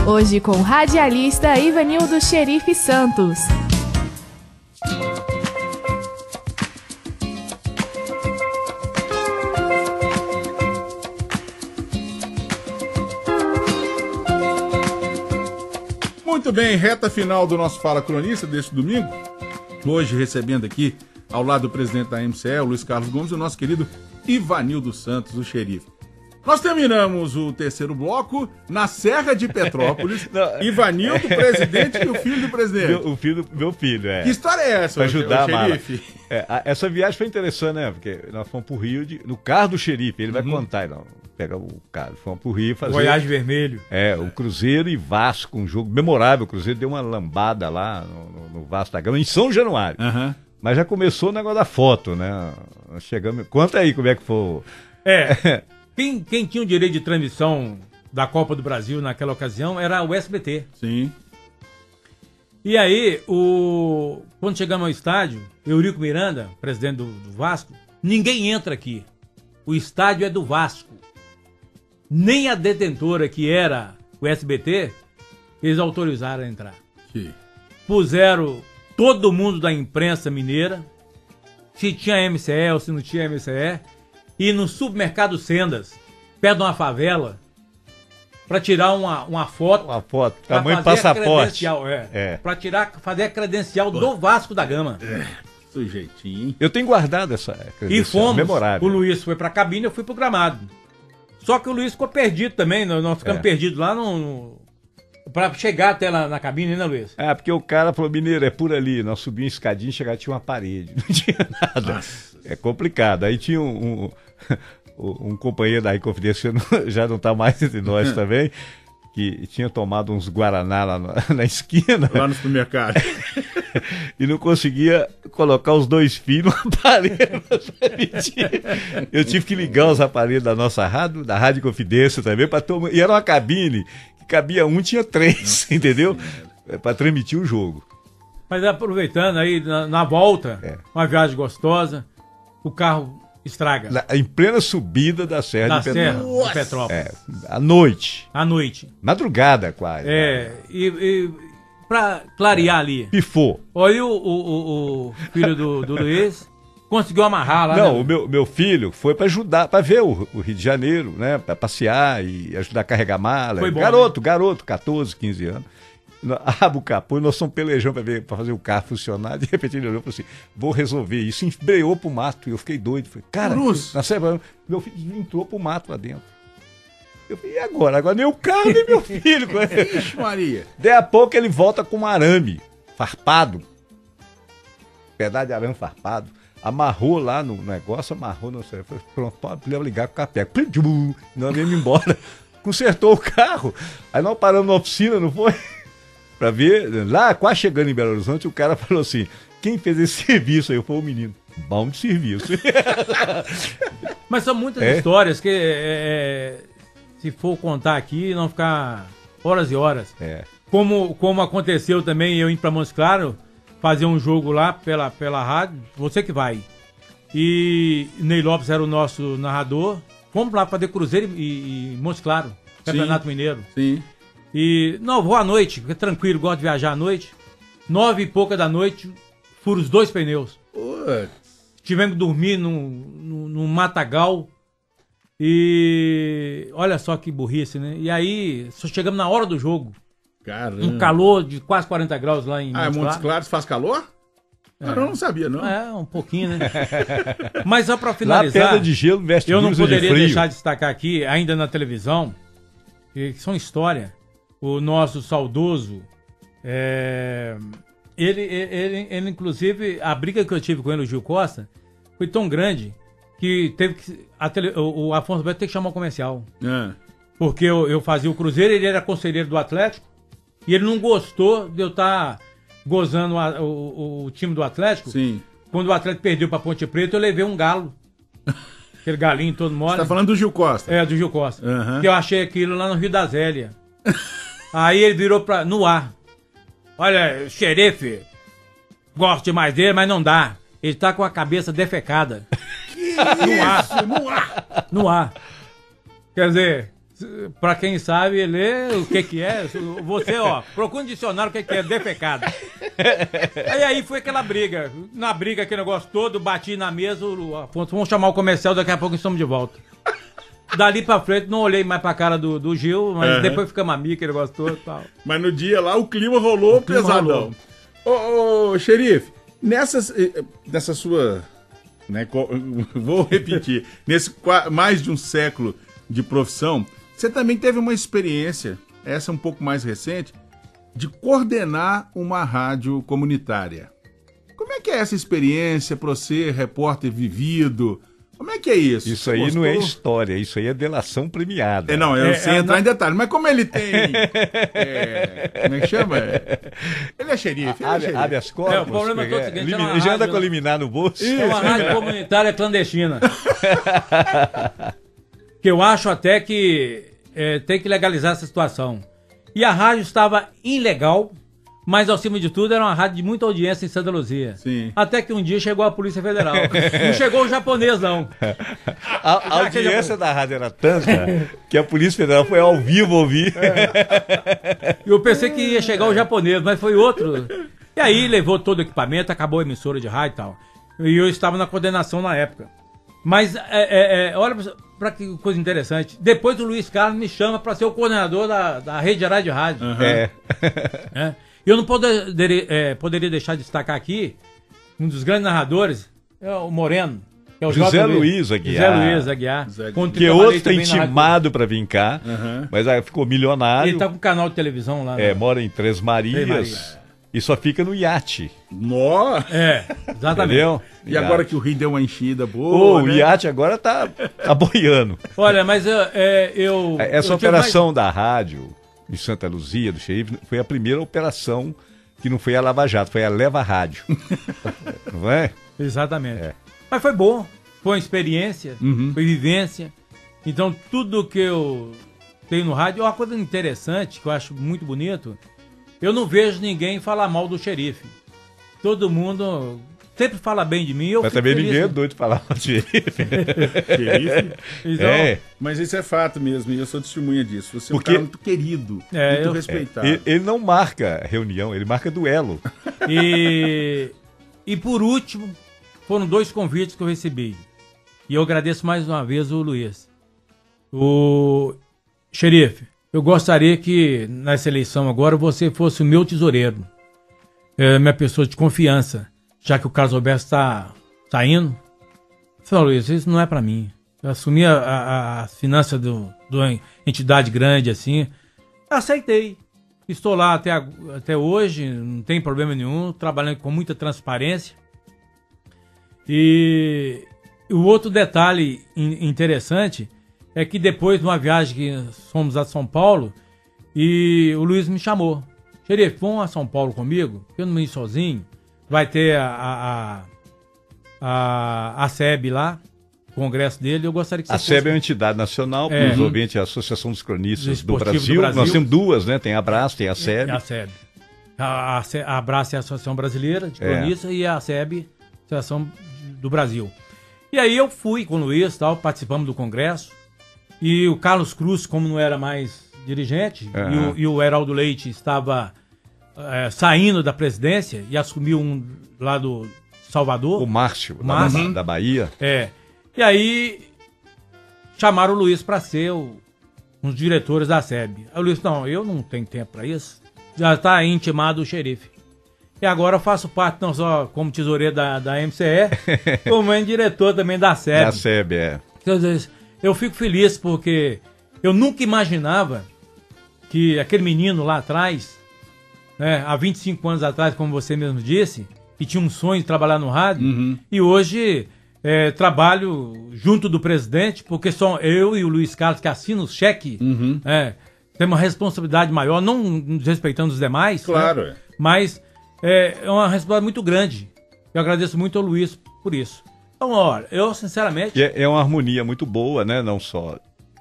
Hoje com o radialista Ivanildo Xerife Santos. Muito bem, reta final do nosso Fala Cronista deste domingo. Hoje recebendo aqui, ao lado do presidente da MCE, o Luiz Carlos Gomes, e o nosso querido Ivanildo Santos, o xerife. Nós terminamos o terceiro bloco na Serra de Petrópolis. Ivanildo, presidente, e o filho do presidente. Meu filho, é. Que história é essa, pra ajudar o xerife? Essa viagem foi interessante, né? Porque nós fomos pro Rio, no carro do xerife, ele vai contar. Não, pega o carro, fomos pro Rio fazer... Goiás Vermelho. O Cruzeiro e Vasco, um jogo memorável. O Cruzeiro deu uma lambada lá no Vasco da Gama, em São Januário. Mas já começou o negócio da foto, né? Nós chegamos... Conta aí como é que foi. Quem tinha o direito de transmissão da Copa do Brasil naquela ocasião era o SBT. Sim. E aí, quando chegamos ao estádio, Eurico Miranda, presidente do Vasco, ninguém entra aqui. O estádio é do Vasco. Nem a detentora, que era o SBT, eles autorizaram a entrar. Sim. Puseram todo mundo da imprensa mineira, se tinha MCE ou se não tinha MCE, e no supermercado Sendas, perto de uma favela, para tirar uma foto. Uma foto, tamanho passaporte. Para fazer a credencial do Vasco da Gama. Sujeitinho, hein? Eu tenho guardado essa credencial. E fomos. Memorável. O Luiz foi para a cabine, eu fui pro gramado. Só que o Luiz ficou perdido também, nós ficamos perdidos lá para chegar até lá na cabine, né, Luiz? Porque o cara falou, mineiro, é por ali. Nós subimos escadinha e chegava, tinha uma parede, não tinha nada. Nossa. É complicado. Aí tinha um companheiro da Inconfidência, já não está mais entre nós também, que tinha tomado uns Guaraná lá na esquina. Lá no supermercado. E não conseguia colocar os dois fios no aparelho. Eu tive que ligar os aparelhos da nossa rádio, da Rádio Confidência também, e era uma cabine que cabia tinha 3, entendeu? Para transmitir o jogo. Mas aproveitando aí, na volta, uma viagem gostosa, o carro estraga. Em plena subida da Serra de Petrópolis. À noite. À noite. Madrugada, quase. E pra clarear ali. Pifou. Olha o filho do Luiz conseguiu amarrar lá. Não, o meu filho foi para ajudar, para ver o Rio de Janeiro, né? Para passear e ajudar a carregar mala. Foi bom, garoto, 14, 15 anos. Abre o capô e nós somos pelejando para fazer o carro funcionar. De repente ele olhou e falou assim: vou resolver isso. Embreou pro mato. E eu fiquei doido. Falei, cara, na semana, meu filho entrou pro mato lá dentro. Eu falei, e agora? Agora nem o carro, nem meu filho. Ixi, Maria. Daí a pouco ele volta com um arame farpado. Pedaço de arame farpado. Amarrou lá no negócio, não sei. Falei, pronto, pode ligar com o capé. Nós viemos embora. Consertou o carro. Aí nós paramos na oficina, não foi? Pra ver, lá quase chegando em Belo Horizonte, o cara falou assim: quem fez esse serviço aí? Eu falei, o menino, bom de serviço. Mas são muitas histórias que, se for contar aqui, não ficar horas e horas. Como aconteceu também, eu indo pra Montes Claros, fazer um jogo lá pela rádio, você que vai. E Ney Lopes era o nosso narrador. Fomos lá fazer Cruzeiro e Montes Claros, Campeonato Mineiro. Sim. E, não, vou à noite, fica tranquilo, gosto de viajar à noite. 9 e pouca da noite, furo os 2 pneus. Tivemos que dormir num matagal. E olha só que burrice, né? E aí, só chegamos na hora do jogo. Caramba. Um calor de quase 40 graus lá em Montes Claros faz calor? Eu não sabia, não. Um pouquinho, né? Mas só pra finalizar, lá, pedra de gelo, veste eu não poderia de frio. deixar de destacar aqui, ainda na televisão, que são história. O nosso saudoso, ele inclusive, a briga que eu tive com ele, o Gil Costa, foi tão grande que teve que o Afonso Beto teve que chamar o comercial. Porque eu fazia o Cruzeiro, ele era conselheiro do Atlético, e ele não gostou de eu estar gozando o time do Atlético. Sim. Quando o Atlético perdeu para Ponte Preta, eu levei um galo. aquele galinho todo mole. Você tá falando do Gil Costa? É, do Gil Costa. Uhum. Que eu achei aquilo lá no Rio da Zélia. Aí ele virou no ar. Olha, xerife, gosto demais dele, mas não dá. Ele tá com a cabeça defecada. No ar. No ar. Quer dizer, pra quem sabe ler o que é, você, ó, procura um dicionário o que é defecado. Aí foi aquela briga. Na briga, aquele negócio todo, bati na mesa, o Afonso, vamos chamar o comercial, daqui a pouco estamos de volta. Dali pra frente, não olhei mais pra cara do Gil, mas depois ficamos amigos, aquele negócio todo e tal. Mas no dia lá, o clima rolou pesadão. Ô, xerife, nessa sua... Né, vou repetir. Nesse mais de um século de profissão, você também teve uma experiência, essa um pouco mais recente, de coordenar uma rádio comunitária. Como é que é essa experiência para você, repórter vivido? Como é que é isso? Isso aí não é história, isso aí é delação premiada. Não, eu sem entrar em detalhes, mas como ele tem... como é que chama? Ele é xerife. Habeas corpus. O problema é todo o seguinte, ele já anda com a liminar no bolso. É uma rádio comunitária clandestina. Que eu acho até que tem que legalizar essa situação. E a rádio estava ilegal, mas acima de tudo era uma rádio de muita audiência em Santa Luzia. Sim. Até que um dia chegou a Polícia Federal. Não chegou o japonês, não. A audiência da rádio era tanta que a Polícia Federal foi ao vivo ouvir. Eu pensei que ia chegar o japonês, mas foi outro. E aí levou todo o equipamento, acabou a emissora de rádio e tal. E eu estava na coordenação na época. Mas, olha para que coisa interessante. Depois o Luiz Carlos me chama para ser o coordenador da Rede Gerais de Rádio. Uhum. Eu não poderia deixar de destacar aqui um dos grandes narradores, é o Moreno. Que é o José Luiz Aguiar. José Luiz Aguiar. Que é outro tem intimado para vir cá, mas aí ficou milionário. Ele tá com um canal de televisão lá. Mora em Três Marias. E só fica no iate. Nossa! Exatamente. Entendeu? E agora que o Rio deu uma enchida boa, o iate agora tá boiando. Olha, mas essa operação da rádio em Santa Luzia, do xerife, foi a primeira operação que não foi a Lava Jato, foi a Leva Rádio. Não é? Exatamente. Mas foi bom, foi uma experiência, foi vivência. Então, tudo que eu tenho no rádio, uma coisa interessante, que eu acho muito bonito, eu não vejo ninguém falar mal do xerife. Todo mundo sempre fala bem de mim. Mas também ninguém é doido de falar mal do xerife. Xerife? Então, mas isso é fato mesmo, e eu sou testemunha disso. Você é um cara muito querido, muito respeitado. Ele não marca reunião, ele marca duelo. E por último, foram 2 convites que eu recebi. E eu agradeço mais uma vez o Luiz. O xerife, eu gostaria que nessa eleição agora você fosse o meu tesoureiro. Minha pessoa de confiança. Já que o Carlos Alberto está saindo. Eu falei, Luiz, isso não é para mim. Eu assumi as finanças de uma entidade grande assim. Eu aceitei. Estou lá até hoje, não tem problema nenhum, trabalhando com muita transparência. E o outro detalhe interessante é que depois de uma viagem que fomos a São Paulo, e o Luiz me chamou. Xerife, vamos a São Paulo comigo? Eu não ia sozinho. Vai ter a SEB lá, o congresso dele. Eu gostaria que você A SEB é uma entidade nacional, para os ouvintes, a Associação dos Cronistas do Brasil. Nós temos 2, né? Tem a Abraço, tem a SEB. A SEB. A Abraço é a Associação Brasileira de Cronistas e a SEB, Associação do Brasil. E aí eu fui com o Luiz, tal, participamos do congresso. E o Carlos Cruz, como não era mais dirigente, e o Heraldo Leite estava saindo da presidência e assumiu um lá do Salvador. O Márcio. Da Bahia. E aí chamaram o Luiz para ser um dos diretores da SEB. Aí o Luiz, não, eu não tenho tempo para isso. Já está intimado o xerife. E agora eu faço parte não só como tesoureiro da MCE, como diretor também da SEB. Da SEB, Quer dizer, eu fico feliz porque eu nunca imaginava que aquele menino lá atrás, né, há 25 anos atrás, como você mesmo disse, que tinha um sonho de trabalhar no rádio, e hoje trabalho junto do presidente, porque são eu e o Luiz Carlos que assinam o cheque, tem uma responsabilidade maior, não desrespeitando os demais, claro, mas é uma responsabilidade muito grande. Eu agradeço muito ao Luiz por isso. Então, olha, eu sinceramente... É uma harmonia muito boa, né? Não só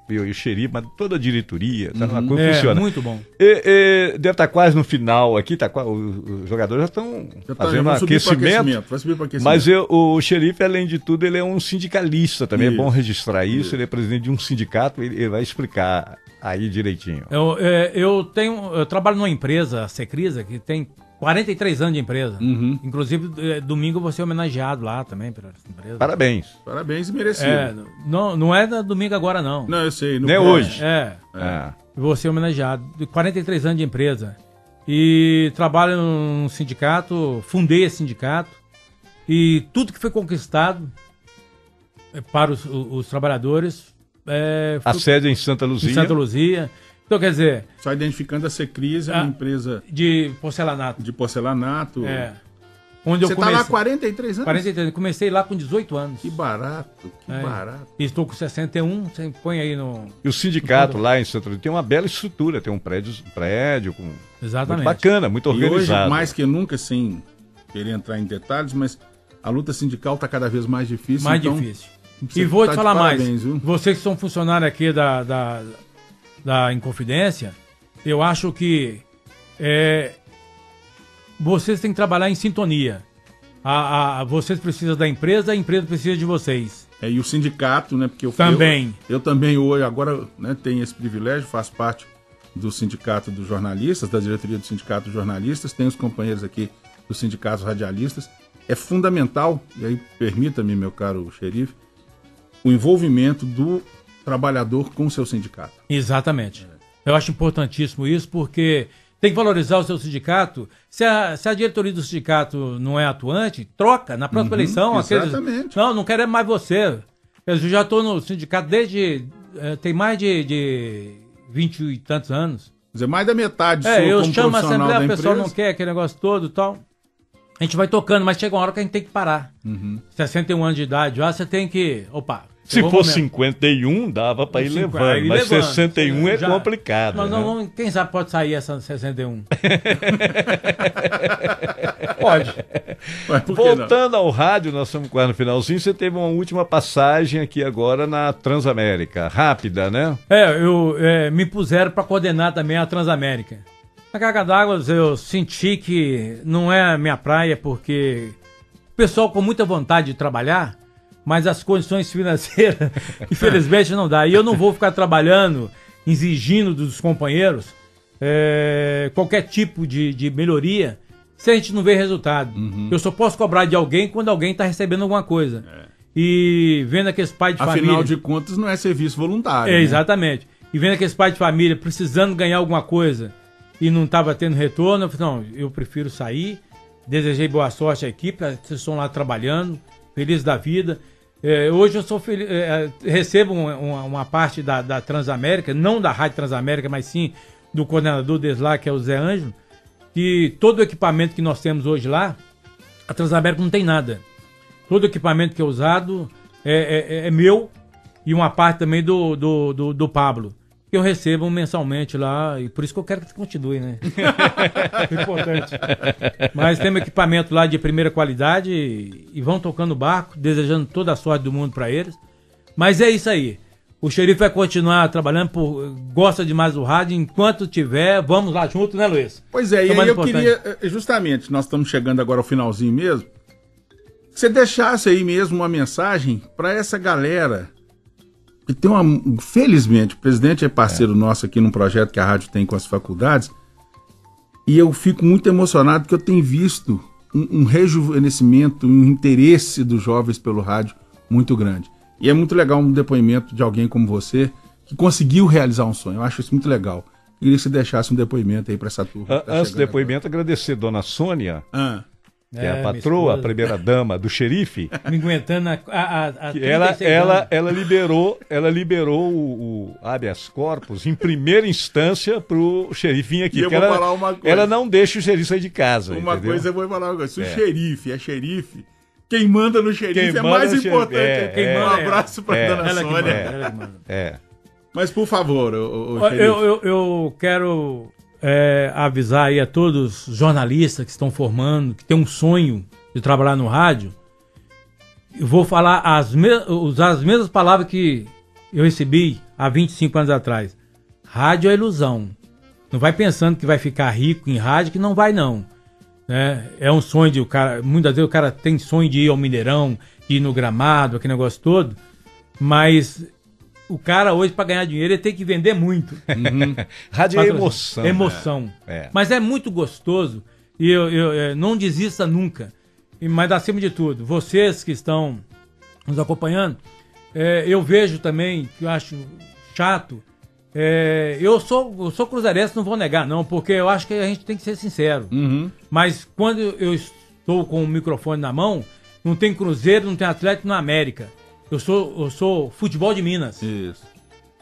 eu e o xerife, mas toda a diretoria, tá? Uma coisa funciona. Muito bom. Deve estar quase no final aqui, os jogadores já estão fazendo um aquecimento. Vai subir para aquecimento. Mas o xerife, além de tudo, ele é um sindicalista também. Isso. É bom registrar isso. Ele é presidente de um sindicato, ele vai explicar aí direitinho. Eu trabalho numa empresa, a Secrisa, que tem 43 anos de empresa. Inclusive, domingo eu vou ser homenageado lá também pela empresa. Parabéns. Parabéns e merecido. Não é domingo agora, não. Não, eu sei. Não é hoje. Vou ser homenageado. 43 anos de empresa. E trabalho num sindicato, fundei esse sindicato. E tudo que foi conquistado para os trabalhadores... a sede é em Santa Luzia. Em Santa Luzia. Então, quer dizer... Só identificando a Secrisa, uma empresa... De porcelanato. De porcelanato. Onde Você está lá há 43 anos? 43 anos. Comecei lá com 18 anos. Que barato, barato. Estou com 61, você põe aí no... E o sindicato lá em Santa Luzia tem uma bela estrutura, tem um prédio com... Exatamente. Muito bacana, muito organizado. E hoje, mais que nunca, sem querer entrar em detalhes, mas a luta sindical está cada vez mais difícil. Difícil. E vou te falar mais, vocês que são funcionários aqui da Inconfidência, eu acho que vocês têm que trabalhar em sintonia. Vocês precisam da empresa, a empresa precisa de vocês. E o sindicato, né? Porque também. Eu também hoje, agora, né, tenho esse privilégio, faço parte do sindicato dos jornalistas, da diretoria do sindicato dos jornalistas, tenho os companheiros aqui dos sindicatos radialistas. É fundamental, e aí permita-me, meu caro xerife, o envolvimento do trabalhador com o seu sindicato. Exatamente. Eu acho importantíssimo isso, porque tem que valorizar o seu sindicato. Se a diretoria do sindicato não é atuante, troca. Na próxima eleição, exatamente. Não queremos mais você. Eu já estou no sindicato desde... tem mais de 20 e tantos anos. Quer dizer, mais da metade eu chamo a assembleia, o pessoal não quer aquele negócio todo e tal. A gente vai tocando, mas chega uma hora que a gente tem que parar. 61 anos de idade, já você tem que... Se for 51, dava para ir levando, mas 61 é complicado. Mas não, quem sabe pode sair essa 61. Pode. Voltando ao rádio, nós estamos quase no finalzinho. Você teve uma última passagem aqui agora na Transamérica. Rápida, né? Me puseram para coordenar também a Transamérica. Na Carga d'Água eu senti que não é a minha praia, porque o pessoal com muita vontade de trabalhar, mas as condições financeiras, infelizmente, não dá. E eu não vou ficar trabalhando, exigindo dos companheiros qualquer tipo de melhoria se a gente não vê resultado. Eu só posso cobrar de alguém quando alguém está recebendo alguma coisa. E vendo aqueles pais de família... Afinal de contas, não é serviço voluntário. Exatamente. E vendo aqueles pais de família precisando ganhar alguma coisa e não estava tendo retorno, eu falei, não, eu prefiro sair. Desejei boa sorte à equipe, vocês estão lá trabalhando, felizes da vida. Hoje eu sou recebo uma parte da Transamérica, não da Rádio Transamérica, mas sim do coordenador deles lá, que é o Zé Ângelo, que todo o equipamento que nós temos hoje lá, a Transamérica não tem nada. Todo o equipamento que é usado é meu e uma parte também do Pablo, que eu recebo mensalmente lá, e por isso que eu quero que continue, né? É importante. Mas temos equipamento lá de primeira qualidade e vão tocando o barco, desejando toda a sorte do mundo para eles. Mas é isso aí. O xerife vai continuar trabalhando, gosta demais do rádio, enquanto tiver, vamos lá junto, né, Luiz? Pois é, e aí eu queria, justamente, nós estamos chegando agora ao finalzinho mesmo, que você deixasse aí mesmo uma mensagem para essa galera... E tem felizmente, o presidente é parceiro nosso aqui num projeto que a rádio tem com as faculdades, e eu fico muito emocionado porque eu tenho visto um rejuvenescimento, um interesse dos jovens pelo rádio muito grande. E é muito legal um depoimento de alguém como você, que conseguiu realizar um sonho. Eu acho isso muito legal. Eu queria que você deixasse um depoimento aí para essa turma. Antes do depoimento, agradecer a dona Sônia, que é a patroa, a primeira dama do xerife. Me aguentando ela liberou o habeas corpus em primeira instância pro xerife vir aqui. E eu vou falar uma coisa. Ela não deixa o xerife sair de casa. Uma coisa eu vou falar uma coisa. Se o xerife é xerife, quem manda no xerife é mais importante. Quem manda. Um abraço pra dona Sônia. Ela que manda. Mas por favor, o xerife. Eu quero... avisar aí a todos os jornalistas que estão formando, que tem um sonho de trabalhar no rádio, eu vou falar usar as mesmas palavras que eu recebi há 25 anos atrás. Rádio é ilusão. Não vai pensando que vai ficar rico em rádio, que não vai não. É um sonho de o cara. Muitas vezes o cara tem sonho de ir ao Mineirão, de ir no Gramado, aquele negócio todo. Mas o cara hoje, para ganhar dinheiro, ele tem que vender muito. Rádio é emoção. Emoção. Mas é muito gostoso. E eu não desista nunca. Mas acima de tudo, vocês que estão nos acompanhando, eu vejo também, que eu acho chato. Eu sou cruzeirense, não vou negar não, porque eu acho que a gente tem que ser sincero. Mas quando eu estou com o microfone na mão, não tem Cruzeiro, não tem Atlético, não América. Eu sou futebol de Minas. Isso.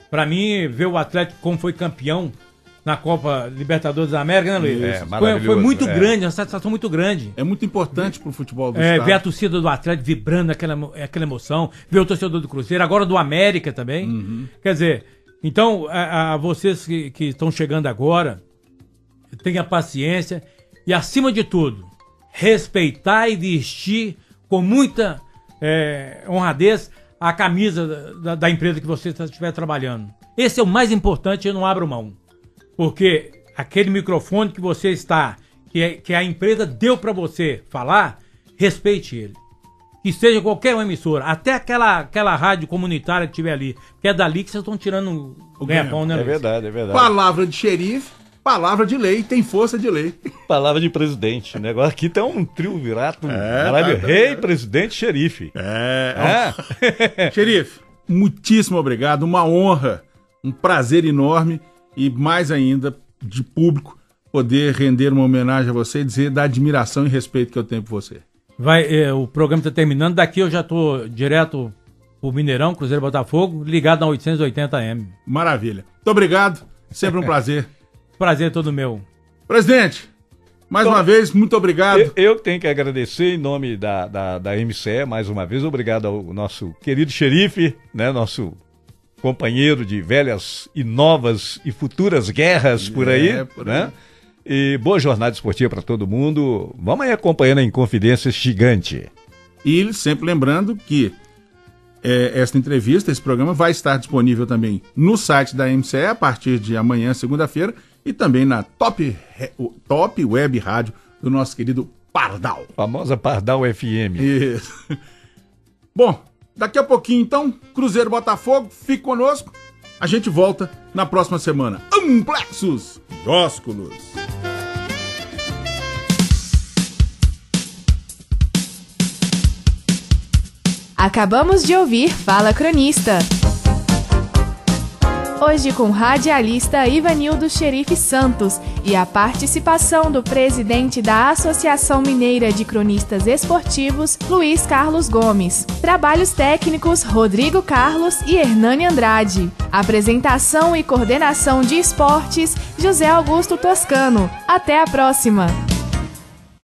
Pra mim, ver o Atlético como foi campeão na Copa Libertadores da América, né, Luiz? Foi muito grande, uma satisfação muito grande. É muito importante pro futebol do estado. Ver a torcida do Atlético vibrando aquela emoção, ver o torcedor do Cruzeiro, agora do América também. Quer dizer, então, a vocês que estão chegando agora, tenha paciência e, acima de tudo, respeitar e vestir com muita honradez a camisa da empresa que você estiver trabalhando. Esse é o mais importante, eu não abro mão. Porque aquele microfone que você está, que a empresa deu para você falar, respeite ele. Que seja qualquer uma emissora, até aquela rádio comunitária que tiver ali, que é dali que vocês estão tirando o ganha-pão, né, Luiz? É verdade, é verdade. Palavra de xerife, palavra de lei, tem força de lei. Palavra de presidente. O negócio aqui tá um triunvirato. Rei, presidente, xerife. Xerife, muitíssimo obrigado, uma honra, um prazer enorme e mais ainda de público poder render uma homenagem a você e dizer da admiração e respeito que eu tenho por você. O programa está terminando, daqui eu já estou direto pro Mineirão, Cruzeiro Botafogo, ligado na 880M. Maravilha. Muito obrigado, sempre um prazer. Prazer todo meu. Presidente, mais uma vez, muito obrigado. Eu tenho que agradecer em nome da MCE, mais uma vez, obrigado ao nosso querido xerife, né, nosso companheiro de velhas e novas e futuras guerras por aí, né? E boa jornada esportiva para todo mundo. Vamos aí acompanhando a Inconfidência Gigante. E sempre lembrando que esta entrevista, esse programa vai estar disponível também no site da MCE a partir de amanhã, segunda-feira, e também na Top Web Rádio do nosso querido Pardal. Famosa Pardal FM. Isso. Bom, daqui a pouquinho então, Cruzeiro Botafogo, fique conosco. A gente volta na próxima semana. Amplexos e ósculos. Acabamos de ouvir Fala Cronista. Hoje com o radialista Ivanildo Xerife Santos e a participação do presidente da Associação Mineira de Cronistas Esportivos, Luiz Carlos Gomes. Trabalhos técnicos, Rodrigo Carlos e Hernani Andrade. Apresentação e coordenação de esportes, José Augusto Toscano. Até a próxima!